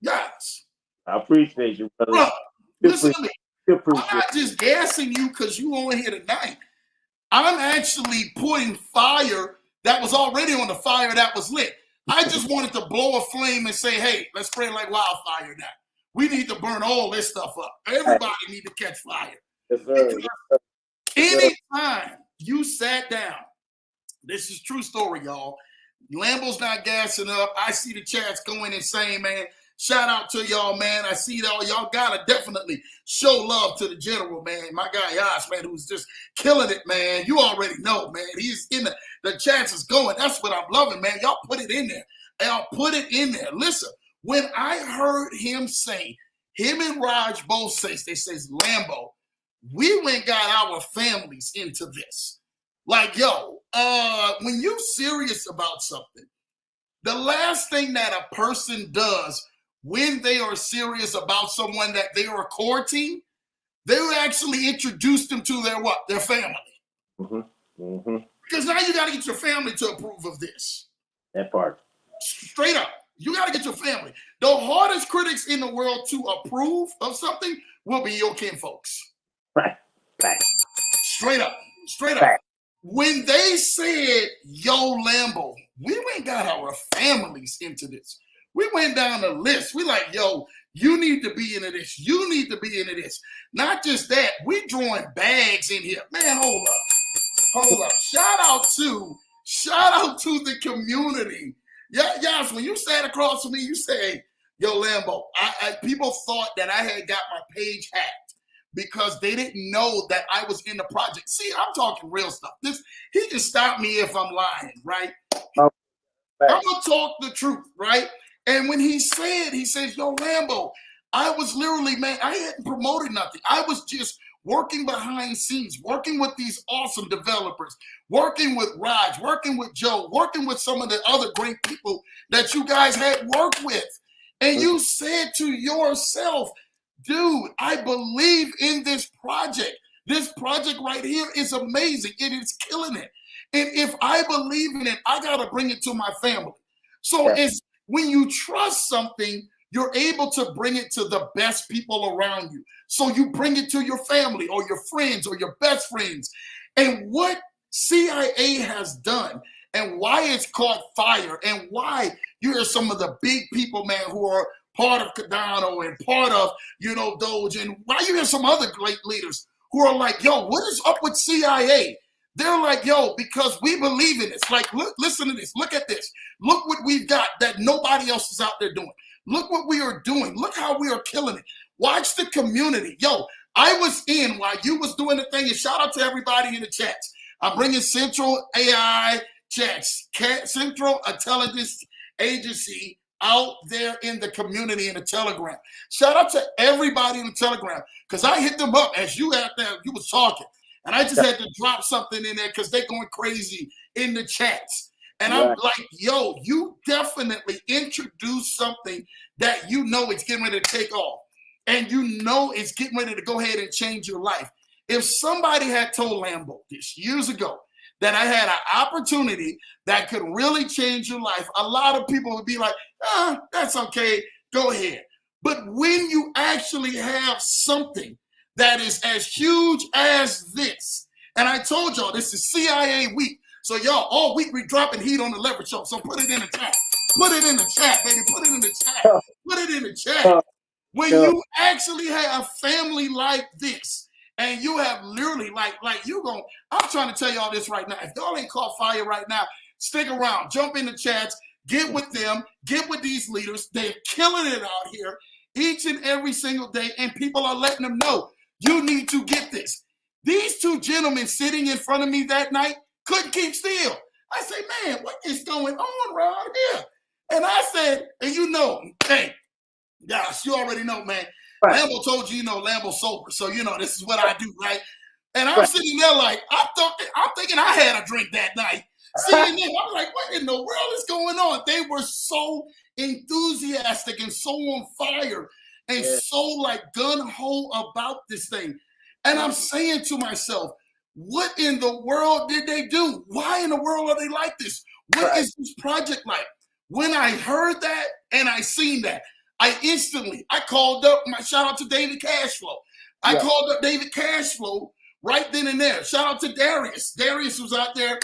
guys. I appreciate you, brother. Bro, listen to me. I'm not just gassing you because you on here tonight. I'm actually putting fire that was already on the fire that was lit. I just wanted to blow a flame and say, hey, let's spread like wildfire now. We need to burn all this stuff up. Everybody need to catch fire. Yes, sir. Anytime you sat down, this is true story, y'all. Lambo's not gassing up. I see the chats going insane, man. Shout out to y'all, man. I see y'all gotta definitely show love to the general, man. My guy Yas, man, who's just killing it, man. You already know, man. He's in the chats is going. That's what I'm loving, man. Y'all put it in there. Y'all put it in there. Listen, when I heard him say, him and Raj both say, they says, Lambo, we went got our families into this. Like, yo, when you serious about something, the last thing that a person does when they are serious about someone that they are courting, they will actually introduce them to their family. Mm-hmm. Mm-hmm. Because now you got to get your family to approve of this. That part. Straight up. You got to get your family. The hardest critics in the world to approve of something will be your kin folks. Right. Straight up. Straight up. When they said, yo, Lambo, we went got our families into this. We went down the list. We like, yo, you need to be into this. You need to be into this. Not just that, we drawing bags in here. Man, hold up. Shout out to the community. Yeah, yes, when you sat across from me, you say, yo, Lambo, people thought that I had got my page hacked because they didn't know that I was in the project. See, I'm talking real stuff. He can stop me if I'm lying, right? I'm going to talk the truth, right? And when he says, yo, Lambo, I was literally, man, I hadn't promoted nothing. I was just working behind scenes, working with these awesome developers, working with Raj, working with Joe, working with some of the other great people that you guys had worked with. And you said to yourself, dude, I believe in this project. This project right here is amazing. It is killing it. And if I believe in it, I got to bring it to my family. So it's when you trust something, you're able to bring it to the best people around you. So you bring it to your family or your friends or your best friends. And what CIA has done and why it's caught fire and why you hear some of the big people, man, who are part of Cardano and part of, Doge, and why you hear some other great leaders who are like, yo, what is up with CIA? They're like, yo, because we believe in this. Like, look, listen to this. Look at this. Look what we've got that nobody else is out there doing. Look what we are doing. Look how we are killing it. Watch the community. Yo, I was in while you was doing the thing, and shout out to everybody in the chats. I'm bringing Central AI chats, Central Intelligence Agency out there in the community in the Telegram. Shout out to everybody in the Telegram, because I hit them up as you out there, you was talking. And I just had to drop something in there because they're going crazy in the chats. And I'm like, yo, you definitely introduced something that you know it's getting ready to take off. And you know it's getting ready to go ahead and change your life. If somebody had told Lambo this years ago that I had an opportunity that could really change your life, a lot of people would be like, that's okay, go ahead. But when you actually have something that is as huge as this, and I told y'all this is CIA week, so y'all all week we dropping heat on the Leverage Show, so put it in the chat. Put it in the chat, baby. Put it in the chat. Put it in the chat. When you actually have family like this, and you have literally, like you going, I'm trying to tell y'all this right now. If y'all ain't caught fire right now, stick around. Jump in the chats. Get with them. Get with these leaders. They're killing it out here each and every single day, and people are letting them know, you need to get this. These two gentlemen sitting in front of me that night couldn't keep still. I say, man, what is going on around here? And I said, and hey, gosh, you already know, man. Right. Lambo told you, Lambo's sober. So, this is what I do, right? And I'm sitting there like, I'm thinking I had a drink that night. Seeing them, I'm like, what in the world is going on? They were so enthusiastic and so on fire and so like gun-ho about this thing. And I'm saying to myself, what in the world did they do? Why in the world are they like this? What is this project like? When I heard that and I seen that, I called up, shout out to David Cashflow. I called up David Cashflow right then and there. Shout out to Darius. Darius was out there.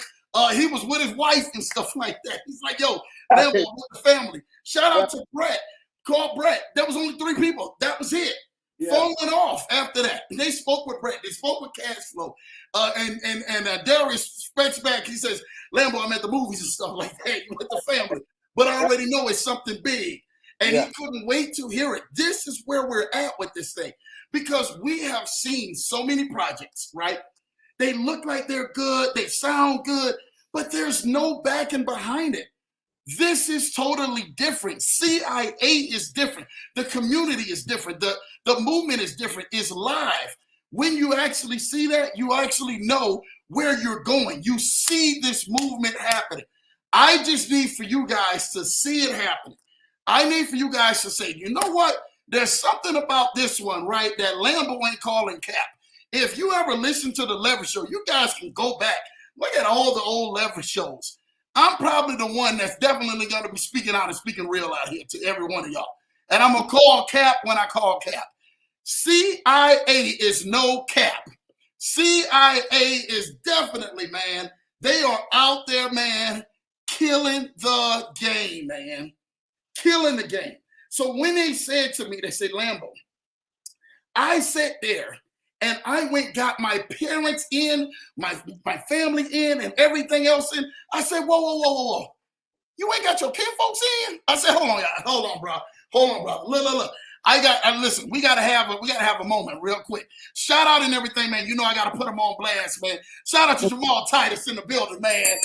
He was with his wife and stuff like that. He's like, yo, Lambo with the family. Shout out to Brett. Call Brett. There was only 3 people. That was it. Phone went off after that. They spoke with Brett. They spoke with Cashflow. And Darius speaks back. He says, Lambo, I'm at the movies and stuff like that. You with the family. But I already know it's something big. And he couldn't wait to hear it. This is where we're at with this thing. Because we have seen so many projects, right? They look like they're good. They sound good. But there's no backing behind it. This is totally different. CIA is different. The community is different. The movement is different. It's live. When you actually see that, you actually know where you're going. You see this movement happening. I just need for you guys to see it happening. I need for you guys to say, you know what? There's something about this one, right, that Lambo ain't calling cap. If you ever listen to the Leverage Show, you guys can go back. Look at all the old Leverage shows. I'm probably the one that's definitely going to be speaking out and speaking real out here to every one of y'all. And I'm going to call cap when I call cap. CIA is no cap. CIA is definitely, man, they are out there, man, killing the game, man. Killing the game. So when they said to me, they said, Lambo, I sat there and I went got my parents in, my family in, and everything else in. I said, whoa. You ain't got your kinfolks in? I said, hold on, y'all. Hold on, bro. Look. Listen, we gotta have a moment real quick. Shout out and everything, man. You know I gotta put them on blast, man. Shout out to Jamal Titus in the building, man.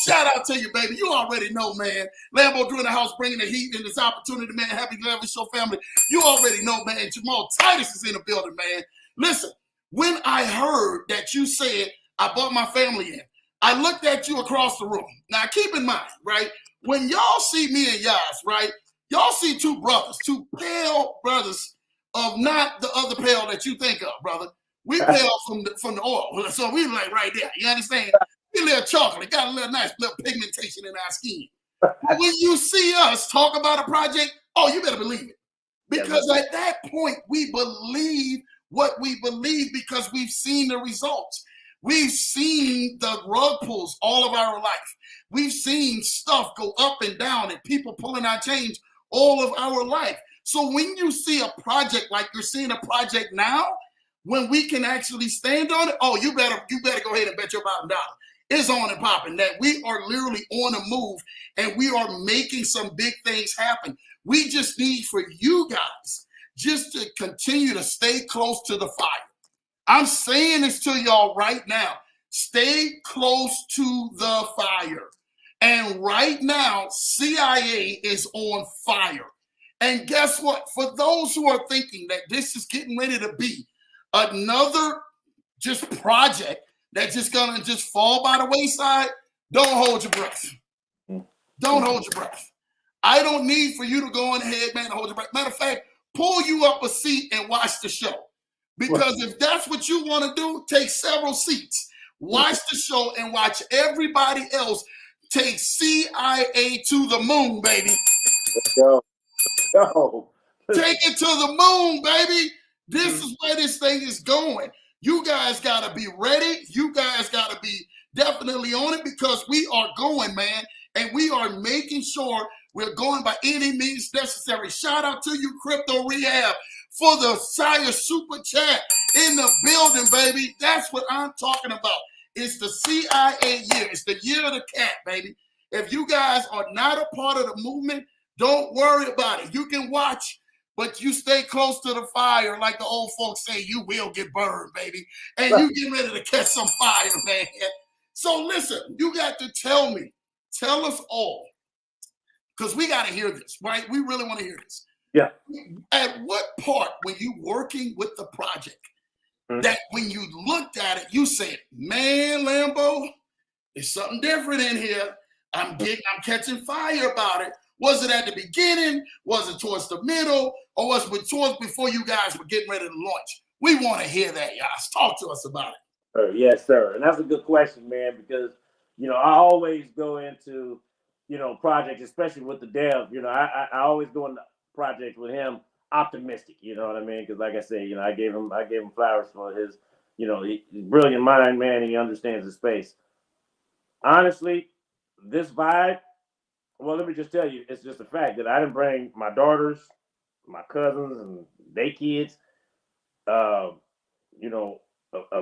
Shout out to you, baby. You already know, man. Lambo Drew in the house bringing the heat in this opportunity, man. Happy Leverage Show family. You already know, man. Jamal Titus is in the building, man. Listen, when I heard that you said I brought my family in, I looked at you across the room. Now, keep in mind, right? When y'all see me and Yas, right? Y'all see 2 brothers, 2 pale brothers of not the other pale that you think of, brother. We pale from the oil. So we like right there. You understand? We a little chocolate, got a little nice little pigmentation in our skin. But when you see us talk about a project, oh, you better believe it. Because at that point, we believe what we believe because we've seen the results. We've seen the rug pulls all of our life. We've seen stuff go up and down and people pulling our change all of our life. So when you see a project like you're seeing a project now, when we can actually stand on it, oh, you better go ahead and bet your bottom dollar. It's on and popping that we are literally on a move and we are making some big things happen. We just need for you guys just to continue to stay close to the fire. I'm saying this to y'all right now. Stay close to the fire. And right now, CIA is on fire. And guess what? For those who are thinking that this is getting ready to be another just project that's just gonna just fall by the wayside, don't hold your breath. Don't hold your breath. I don't need for you to go on ahead, man, and hold your breath. Matter of fact, pull you up a seat and watch the show. Because if that's what you want to do, take several seats. Watch the show and watch everybody else take CIA to the moon, baby. Go. Go. Take it to the moon, baby. This is where this thing is going. You guys got to be ready. You guys got to be definitely on it because we are going, man. And we are making sure we're going by any means necessary. Shout out to you, Crypto Rehab, for the Sire Super Chat in the building, baby. That's what I'm talking about. It's the CIA year. It's the year of the cat, baby. If you guys are not a part of the movement, don't worry about it. You can watch, but you stay close to the fire. Like the old folks say, you will get burned, baby. And you get ready to catch some fire, man. So listen, you got to tell me, tell us all, because we got to hear this, right? We really want to hear this. Yeah. At what part, when you working with the project, that when you looked at it, you said, man, Lambo, there's something different in here. I'm catching fire about it. Was it at the beginning? Was it towards the middle? Or was it towards before you guys were getting ready to launch? We want to hear that, y'all. Talk to us about it. Yes, sir. And that's a good question, man, because, I always go into, projects, especially with the dev. I always go into projects with him optimistic, you know what I mean? Because like I said, I gave him flowers for his, he's brilliant mind, man, and he understands the space. Honestly, this vibe, well, let me just tell you, it's just a fact that I didn't bring my daughters, my cousins, and they kids, a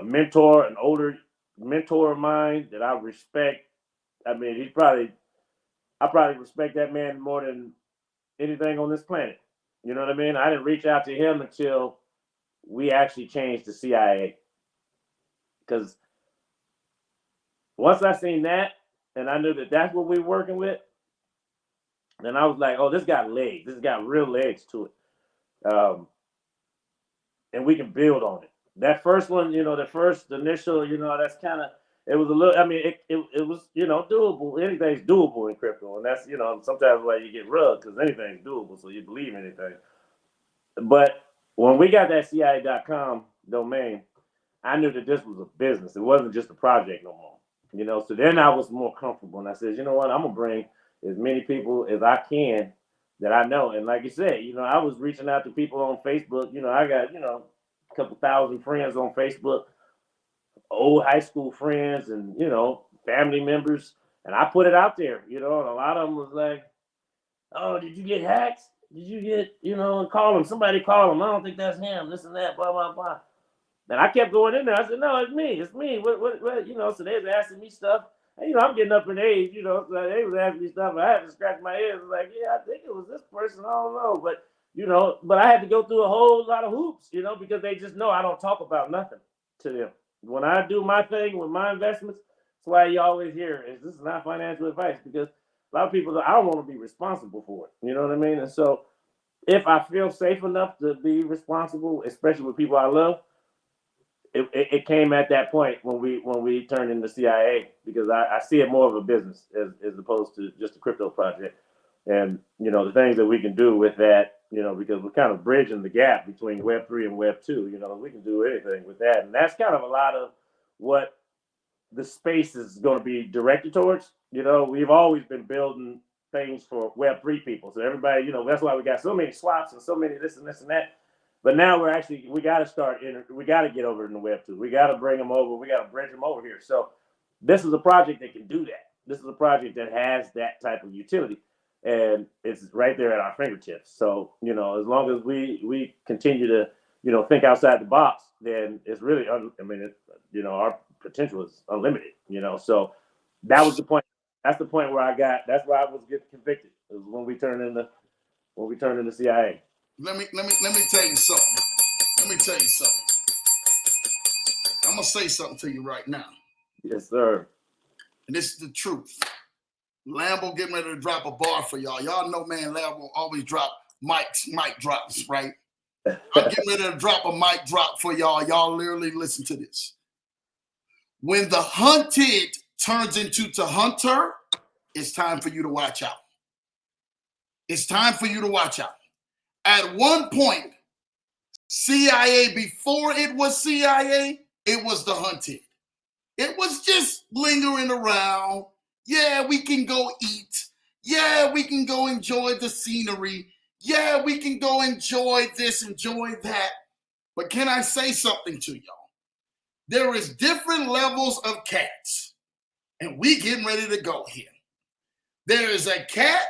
mentor, an older mentor of mine that I respect. I mean, I probably respect that man more than anything on this planet. You know what I mean? I didn't reach out to him until we actually changed the CIA. Because once I seen that, and I knew that that's what we were working with, then I was like, oh, this got legs. This got real legs to it. And we can build on it. That first one, the first initial, that's kind of, it was a little, I mean, it was, doable. Anything's doable in crypto. And that's, sometimes why you get rugged, because anything's doable, so you believe anything. But when we got that CIA.com domain, I knew that this was a business. It wasn't just a project no more. So then I was more comfortable. And I said, you know what, I'm going to bring as many people as I can that I know. And like you said, I was reaching out to people on Facebook. I got, a couple thousand friends on Facebook, old high school friends and, family members. And I put it out there, and a lot of them was like, oh, did you get hacked? Did you get, and call him. Somebody call him. I don't think that's him, this and that, blah, blah, blah. And I kept going in there. I said, no, it's me. It's me. What, so they was asking me stuff. And, I'm getting up in age, so they was asking me stuff. And I had to scratch my head. I was like, yeah, I think it was this person. I don't know. But, but I had to go through a whole lot of hoops, because they just know I don't talk about nothing to them. When I do my thing with my investments, that's why you always hear, this is not financial advice, because a lot of people, I don't want to be responsible for it. You know what I mean? And so if I feel safe enough to be responsible, especially with people I love, it came at that point when we turned into CIA, because I see it more of a business as opposed to just a crypto project. And, the things that we can do with that, because we're kind of bridging the gap between Web3 and Web2, we can do anything with that. And that's kind of a lot of what the space is going to be directed towards. We've always been building things for Web3 people. So everybody, you know, that's why we got so many swaps and so many this and this and that. But now we got to we got to get over in the Web2. We got to bring them over. We got to bridge them over here. So this is a project that can do that. This is a project that has that type of utility, and it's right there at our fingertips. So, you know, as long as we continue to, you know, think outside the box, then it's really, you know, our potential is unlimited, you know. So that was the point. That's the point where that's where I was getting convicted. It was when we turned into CIA. Let me tell you something. Let me tell you something. I'm gonna say something to you right now. Yes, sir. And this is the truth. Lambo getting ready to drop a bar for y'all. Y'all know, man, Lambo always drop mic drops, right? I'm getting ready to drop a mic drop for y'all. Y'all literally listen to this. When the hunted turns into the hunter, it's time for you to watch out. It's time for you to watch out. At one point, CIA, before it was CIA, it was the hunted. It was just lingering around. Yeah, we can go eat. Yeah, we can go enjoy the scenery. Yeah, we can go enjoy this, enjoy that. But can I say something to y'all? There is different levels of cats. And we getting ready to go here. There is a cat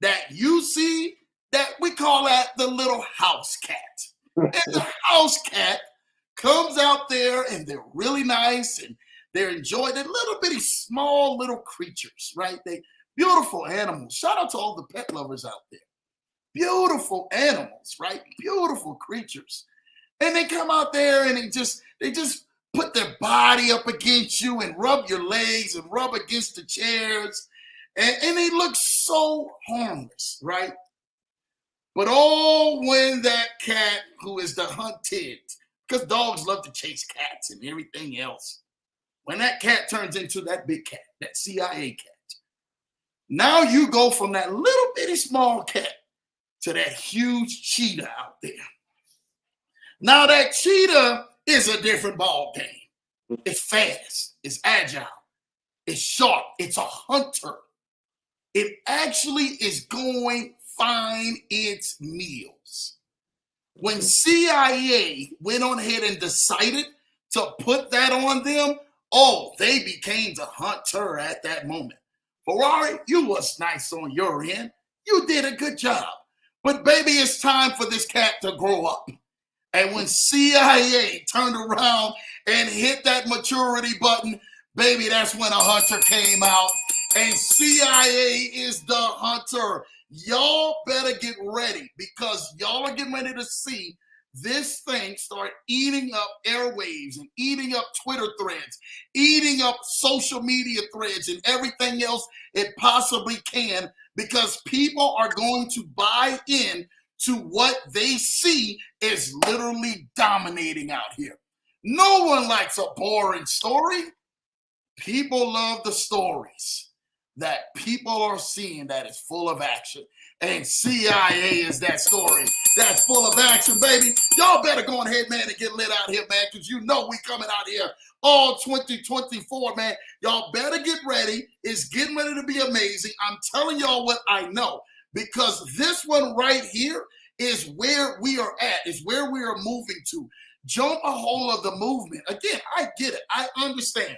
that you see that we call that the little house cat. And the house cat comes out there and they're really nice and they're enjoying the little bitty small little creatures, right? They beautiful animals. Shout out to all the pet lovers out there. Beautiful animals, right? Beautiful creatures. And they come out there and they just put their body up against you and rub your legs and rub against the chairs. And they look so harmless, right? But when that cat who is the hunted, because dogs love to chase cats and everything else, when that cat turns into that big cat, that CIA cat, now you go from that little bitty small cat to that huge cheetah out there. Now that cheetah is a different ball game. It's fast, it's agile, it's sharp, it's a hunter. It actually is going find its meals. When CIA went on ahead and decided to put that on them, they became the hunter at that moment. Ferrari, you was nice on your end. You did a good job. But baby, it's time for this cat to grow up. And when CIA turned around and hit that maturity button, baby, that's when a hunter came out. And CIA is the hunter. Y'all better get ready because y'all are getting ready to see this thing start eating up airwaves and eating up Twitter threads, eating up social media threads and everything else it possibly can, because people are going to buy in to what they see is literally dominating out here. No one likes a boring story. People love the stories that people are seeing that is full of action. And CIA is that story that's full of action, baby. Y'all better go ahead, man, and get lit out here, man, because you know we coming out here all 2024, man. Y'all better get ready. It's getting ready to be amazing. I'm telling y'all what I know, because this one right here is where we are at, is where we are moving to. Jump a hold of the movement. Again, I get it. I understand.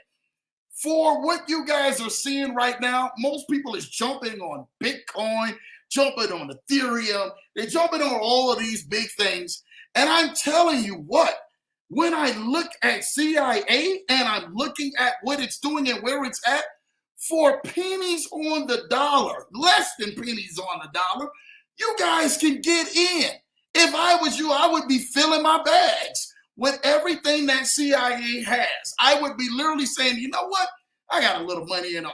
For what you guys are seeing right now, most people is jumping on Bitcoin, jumping on Ethereum. They're jumping on all of these big things. And I'm telling you what, when I look at CIA and I'm looking at what it's doing and where it's at, for pennies on the dollar, less than pennies on the dollar, you guys can get in. If I was you, I would be filling my bags with everything that CIA has. I would be literally saying, you know what? I got a little money in the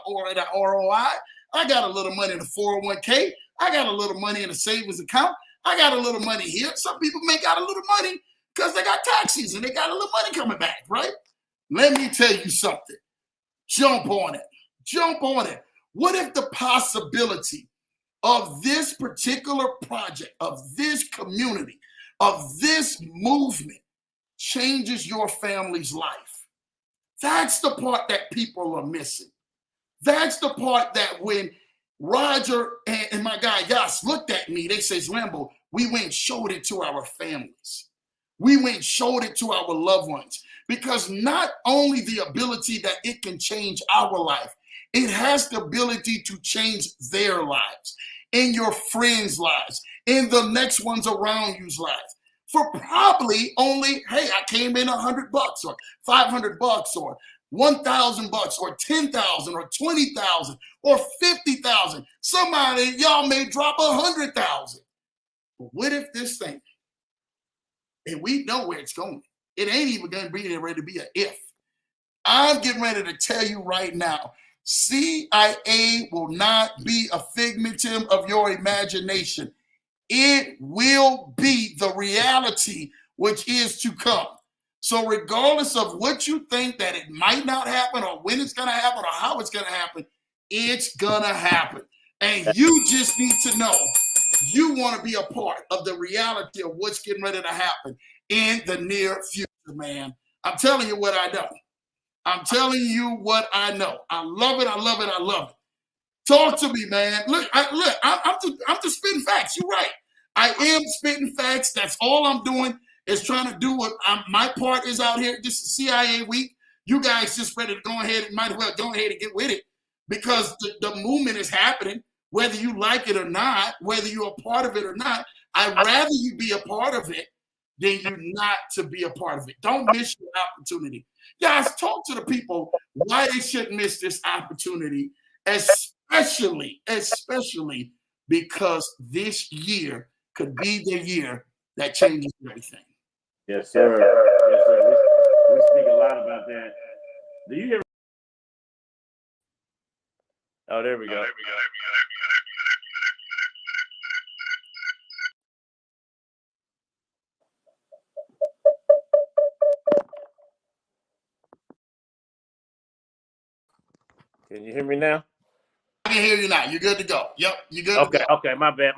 ROI. I got a little money in the 401k. I got a little money in a savings account. I got a little money here. Some people may got a little money because they got taxes and they got a little money coming back, right? Let me tell you something. Jump on it. Jump on it. What if the possibility of this particular project, of this community, of this movement changes your family's life? That's the part that people are missing. That's the part that when Roger and my guy Yas looked at me. They says, Rambo, we went and showed it to our families. We went and showed it to our loved ones. Because not only the ability that it can change our life, it has the ability to change their lives, in your friends' lives, in the next ones around you's lives. For probably only, hey, I came in $100 or $500 or $1,000 or 10,000 or 20,000 or 50,000. Somebody, y'all may drop 100,000. But what if this thing, and we know where it's going, it ain't even going to be there ready to be an if. I'm getting ready to tell you right now, CIA will not be a figment of your imagination. It will be the reality which is to come. So regardless of what you think that it might not happen or when it's going to happen or how it's going to happen, it's going to happen. And you just need to know you want to be a part of the reality of what's getting ready to happen in the near future, man. I'm telling you what I know. I'm telling you what I know. I love it. I love it. I love it. Talk to me, man. Look, I'm just spitting facts. You're right. I am spitting facts. That's all I'm doing is trying to do what my part is out here. This is CIA week. You guys just ready to go ahead and might as well go ahead and get with it because the movement is happening, whether you like it or not, whether you're a part of it or not. I'd rather you be a part of it than you not to be a part of it. Don't miss your opportunity. Guys, talk to the people why they shouldn't miss this opportunity, especially because this year could be the year that changes everything. Yes, sir. Yes, sir. We speak a lot about that. Do you hear? Oh, there we go. Can you hear me now? I can hear you now. You're good to go. Yep, you're good okay, to go. Okay, my bad.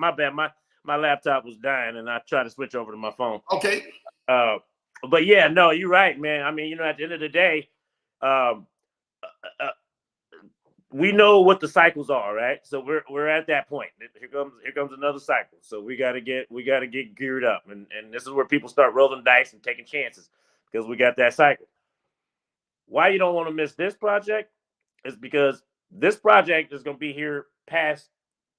My laptop was dying, and I tried to switch over to my phone. Okay. But yeah, no, you're right, man. I mean, at the end of the day, we know what the cycles are, right? So we're at that point. Here comes another cycle. So we gotta get geared up, and this is where people start rolling dice and taking chances because we got that cycle. Why you don't want to miss this project is because this project is going to be here past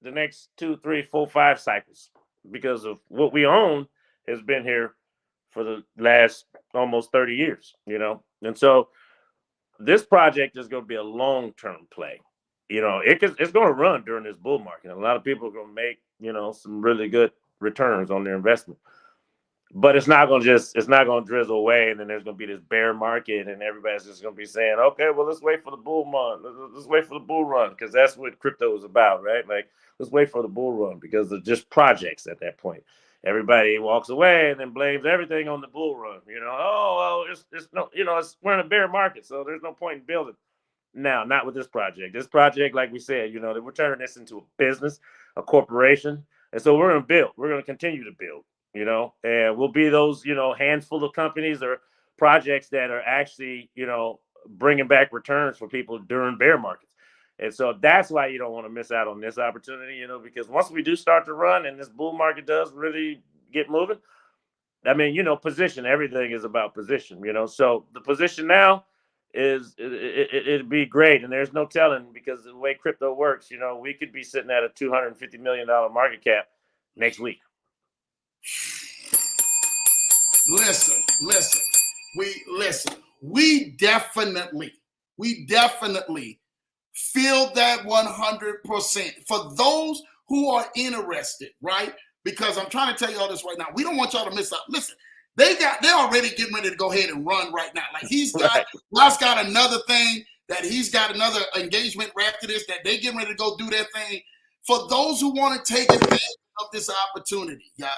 the next 2, 3, 4, 5 cycles because of what we own has been here for the last almost 30 years, and so this project is going to be a long-term play. It's going to run during this bull market. A lot of people are going to make, some really good returns on their investment. But it's not going to drizzle away, and then there's going to be this bear market, and everybody's just going to be saying, okay, well, let's wait for the bull run. Let's wait for the bull run, because that's what crypto is about, right? Like, let's wait for the bull run because of just projects at that point. Everybody walks away and then blames everything on the bull run. Oh, well, we're in a bear market, so there's no point in building. Now, not with this project. This project, like we said, we're turning this into a business, a corporation, and so we're going to build. We're going to continue to build. And we'll be those, handful of companies or projects that are actually, bringing back returns for people during bear markets. And so that's why you don't want to miss out on this opportunity, because once we do start to run and this bull market does really get moving, I mean, position, everything is about position, so the position now is it'd be great. And there's no telling because the way crypto works, we could be sitting at a $250 million market cap next week. Listen. We definitely feel that 100% for those who are interested, right? Because I'm trying to tell you all this right now. We don't want y'all to miss out. Listen, they're already getting ready to go ahead and run right now. Like Rod's got another thing that he's got another engagement after this that they getting ready to go do their thing. For those who want to take advantage of this opportunity, yeah.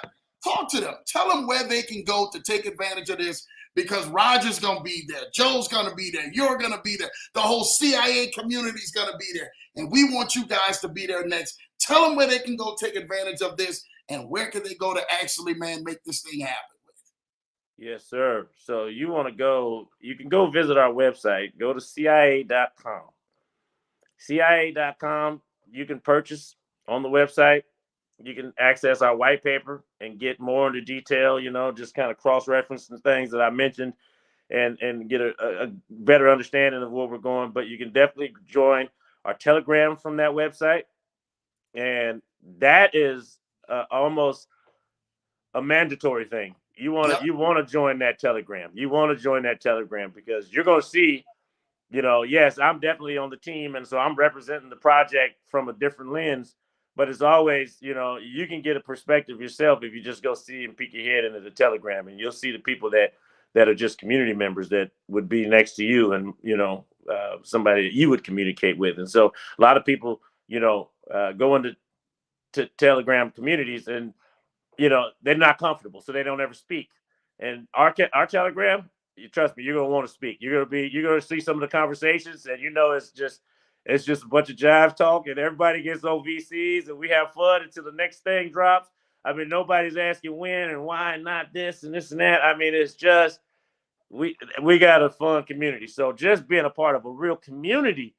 Talk to them. Tell them where they can go to take advantage of this because Roger's going to be there. Joe's going to be there. You're going to be there. The whole CIA community is going to be there. And we want you guys to be there next. Tell them where they can go take advantage of this and where can they go to actually, man, make this thing happen. Yes, sir. So you can go visit our website. Go to CIA.com. CIA.com. you can purchase on the website. You can access our white paper and get more into detail, just kind of cross-reference the things that I mentioned and get a better understanding of where we're going. But you can definitely join our Telegram from that website. And that is almost a mandatory thing. You want to join that Telegram. You want to join that Telegram because you're going to see, yes, I'm definitely on the team. And so I'm representing the project from a different lens. But as always, you can get a perspective yourself if you just go see and peek your head into the Telegram, and you'll see the people that are just community members that would be next to you and, somebody that you would communicate with. And so a lot of people, go into Telegram communities and, they're not comfortable, so they don't ever speak. And our Telegram, you trust me, you're going to want to speak. You're going to see some of the conversations, and it's just a bunch of jive talk, and everybody gets on VCs, and we have fun until the next thing drops. I mean, nobody's asking when and why and not this and this and that. I mean, it's just we got a fun community. So just being a part of a real community,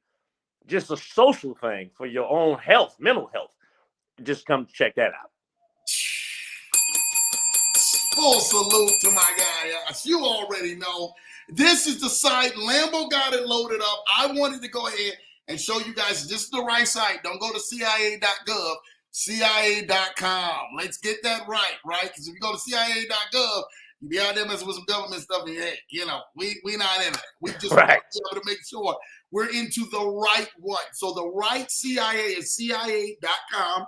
just a social thing for your own health, mental health, just come check that out. Full salute to my guy. As you already know, this is the site. Lambo got it loaded up. I wanted to go ahead and show you guys this is the right site. Don't go to CIA.gov, CIA.com. Let's get that right? Because if you go to CIA.gov, you be out there messing with some government stuff, and hey, we not in it. We just want to be able to make sure we're into the right one. So the right CIA is CIA.com.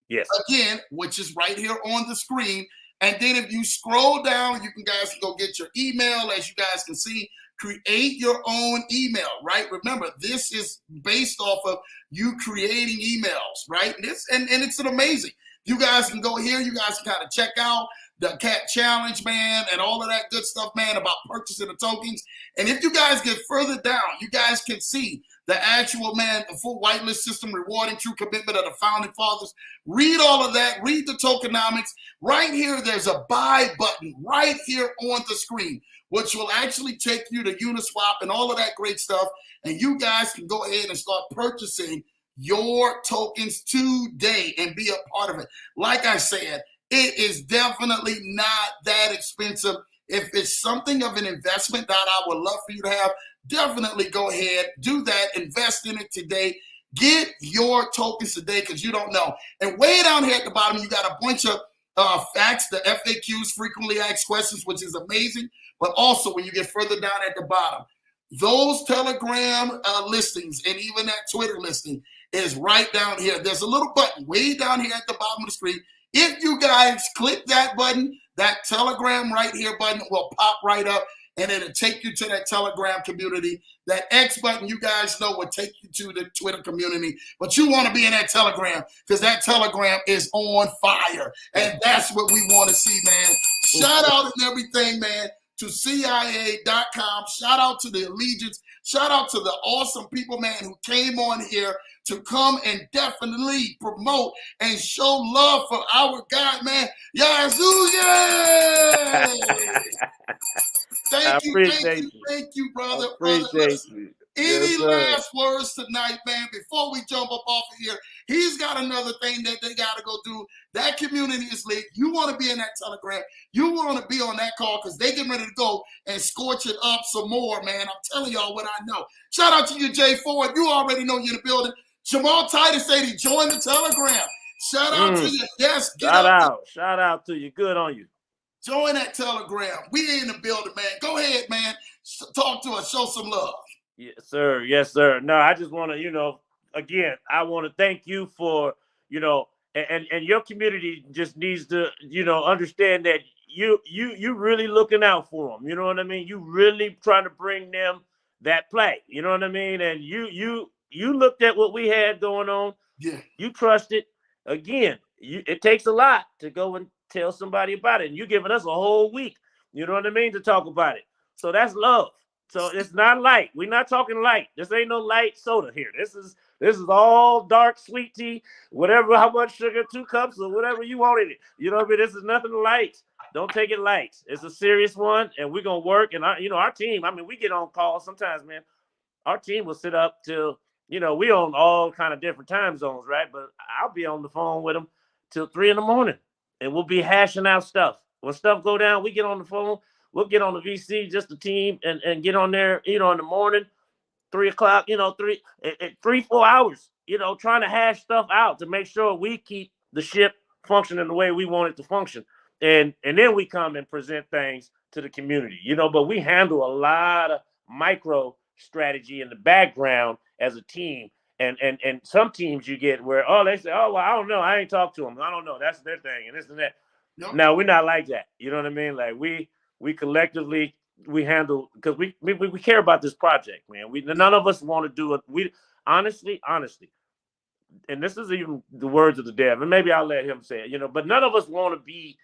Yes. Again, which is right here on the screen. And then if you scroll down, you guys can go get your email. As you guys can see, create your own email, right? Remember, this is based off of you creating emails, right? And it's an amazing. You guys can go here. You guys can kind of check out the Cat Challenge, man, and all of that good stuff, man, about purchasing the tokens. And if you guys get further down, you guys can see the actual, man, the full whitelist system rewarding true commitment of the founding fathers. Read all of that. Read the tokenomics. Right here, there's a buy button right here on the screen, which will actually take you to Uniswap and all of that great stuff. And you guys can go ahead and start purchasing your tokens today and be a part of it. Like I said, it is definitely not that expensive. If it's something of an investment that I would love for you to have, definitely go ahead, do that, invest in it today. Get your tokens today because you don't know. And way down here at the bottom, you got a bunch of facts, the FAQs, frequently asked questions, which is amazing. But also when you get further down at the bottom, those Telegram listings and even that Twitter listing is right down here. There's a little button way down here at the bottom of the screen. If you guys click that button, that Telegram right here button will pop right up and it'll take you to that Telegram community. That X button, you guys know, will take you to the Twitter community. But you want to be in that Telegram because that Telegram is on fire. And that's what we want to see, man. Shout out and everything, man, to CIA.com. Shout out to the Allegiance. Shout out to the awesome people, man, who came on here to come and definitely promote and show love for our guy, man, Yasuke. Thank you, brother. Appreciate you. Any last words tonight, man, before we jump up off of here? He's got another thing that they got to go do. That community is lit. You want to be in that Telegram. You want to be on that call because they getting ready to go and scorch it up some more, man. I'm telling y'all what I know. Shout out to you, Jay Ford. You already know you're in the building. Jamal Titus said he joined the Telegram. Shout out to you. Yes, Shout out to you. Good on you. Join that Telegram. We in the building, man. Go ahead, man. Talk to us. Show some love. Yes, sir. Yes, sir. No, I just want to, again, I want to thank you for, and your community just needs to, understand that you really looking out for them. You know what I mean? You really trying to bring them that play. You know what I mean? And you looked at what we had going on. Yeah. You trusted. Again, it takes a lot to go and tell somebody about it. And you giving us a whole week, you know what I mean, to talk about it. So that's love. So it's not light. We're not talking light. This ain't no light soda here. This is all dark sweet tea, whatever, how much sugar, 2 cups or whatever you want in it. You know what I mean? This is nothing light. Don't take it light. It's a serious one, and we're gonna work. And our team, I mean, we get on calls sometimes, man. Our team will sit up till you know, we on all kind of different time zones, right? But I'll be on the phone with them till 3 a.m, and we'll be hashing out stuff. When stuff go down, we get on the phone. We'll get on the VC, just the team, and get on there, you know, in the morning, 3 o'clock, you know, 3-4 hours, you know, trying to hash stuff out to make sure we keep the ship functioning the way we want it to function. And then we come and present things to the community, you know, but we handle a lot of micro strategy in the background as a team. And some teams you get where, oh, they say, oh, well, I don't know. I ain't talked to them. I don't know. That's their thing and this and that. Nope. No, we're not like that. You know what I mean? Like we collectively, we handle, because we care about this project, man. None of us want to do it. We honestly, and this is even the words of the dev, and maybe I'll let him say it, you know, but none of us want to be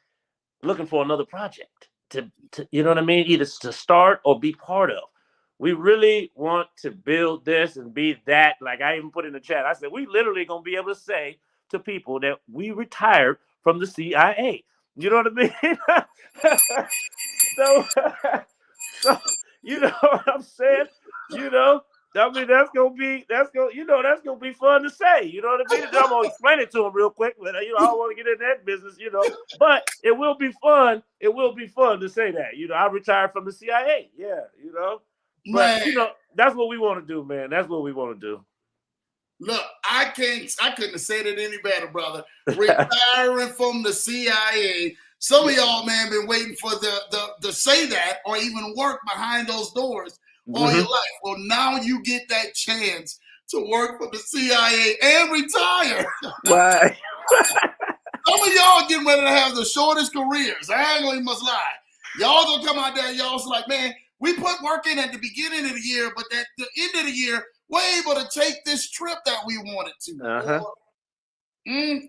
looking for another project to you know what I mean, either to start or be part of. We really want to build this and be that. Like I even put in the chat, I said, we literally gonna be able to say to people that we retired from the CIA. You know what I mean? So, you know what I'm saying? You know, I mean, that's gonna be fun to say. You know what I mean? I'm gonna explain it to them real quick, but you know, I don't want to get in that business, you know. But it will be fun. It will be fun to say that. You know, I retired from the CIA. Yeah, you know. But man, you know, that's what we want to do, man. That's what we want to do. Look, I couldn't have said it any better, brother. Retiring from the CIA. Some of y'all, man, been waiting for the say that or even work behind those doors all your life. Well, now you get that chance to work for the CIA and retire. Right. Some of y'all getting ready to have the shortest careers. I ain't gonna even must lie. Y'all gonna come out there and y'all's like, man, we put work in at the beginning of the year, but at the end of the year, we're able to take this trip that we wanted to.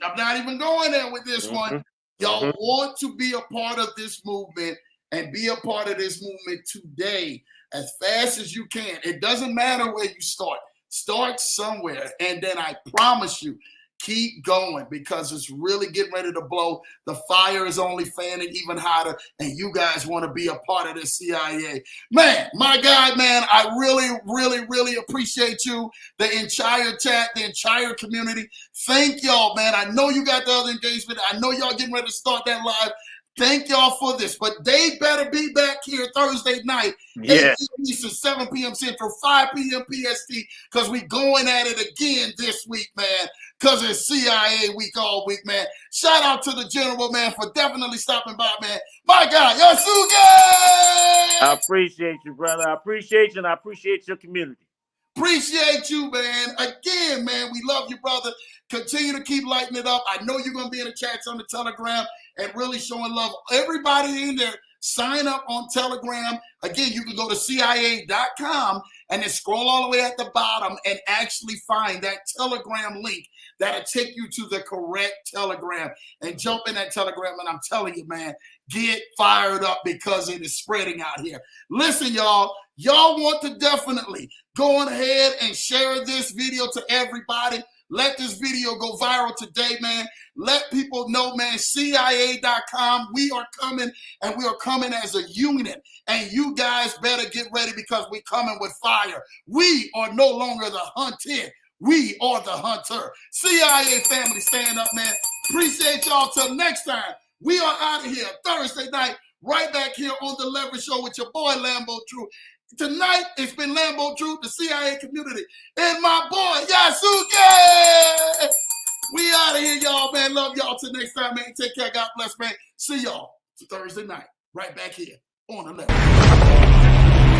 I'm not even going there with this one. Y'all want to be a part of this movement and be a part of this movement today as fast as you can. It doesn't matter where you start. Start somewhere. And then I promise you, keep going because it's really getting ready to blow. The fire is only fanning even hotter, and you guys want to be a part of the CIA. Man, my God, man, I really, really, really appreciate you, the entire chat, the entire community. Thank y'all, man. I know you got the other engagement. I know y'all getting ready to start that live. Thank y'all for this, but they better be back here Thursday night, 8 p.m. Eastern, 7 p.m. Central, 5 p.m. PST, because we going at it again this week, man, because it's CIA week all week, man. Shout out to the general, man, for definitely stopping by, man. My God, Yasuke! I appreciate you, brother. I appreciate you, and I appreciate your community. Appreciate you, man. Again, man, we love you, brother. Continue to keep lighting it up. I know you're going to be in the chats on the Telegram and really showing love. Everybody in there, sign up on Telegram. Again, you can go to CIA.com and then scroll all the way at the bottom and actually find that Telegram link that'll take you to the correct Telegram and jump in that Telegram. And I'm telling you, man, get fired up because it is spreading out here. Listen, y'all want to definitely go on ahead and share this video to everybody. Let this video go viral today, man. Let people know, man, CIA.com. We are coming, and we are coming as a unit. And you guys better get ready because we're coming with fire. We are no longer the hunted. We are the hunter. CIA family, stand up, man. Appreciate y'all. Till next time, we are out of here Thursday night, right back here on The Leverage Show with your boy, Lambo True. Tonight, it's been Lambo Truth, the CIA community, and my boy, Yasuke! We out of here, y'all, man. Love y'all. Till next time, man. Take care. God bless, man. See y'all Thursday night, right back here on The Leverage.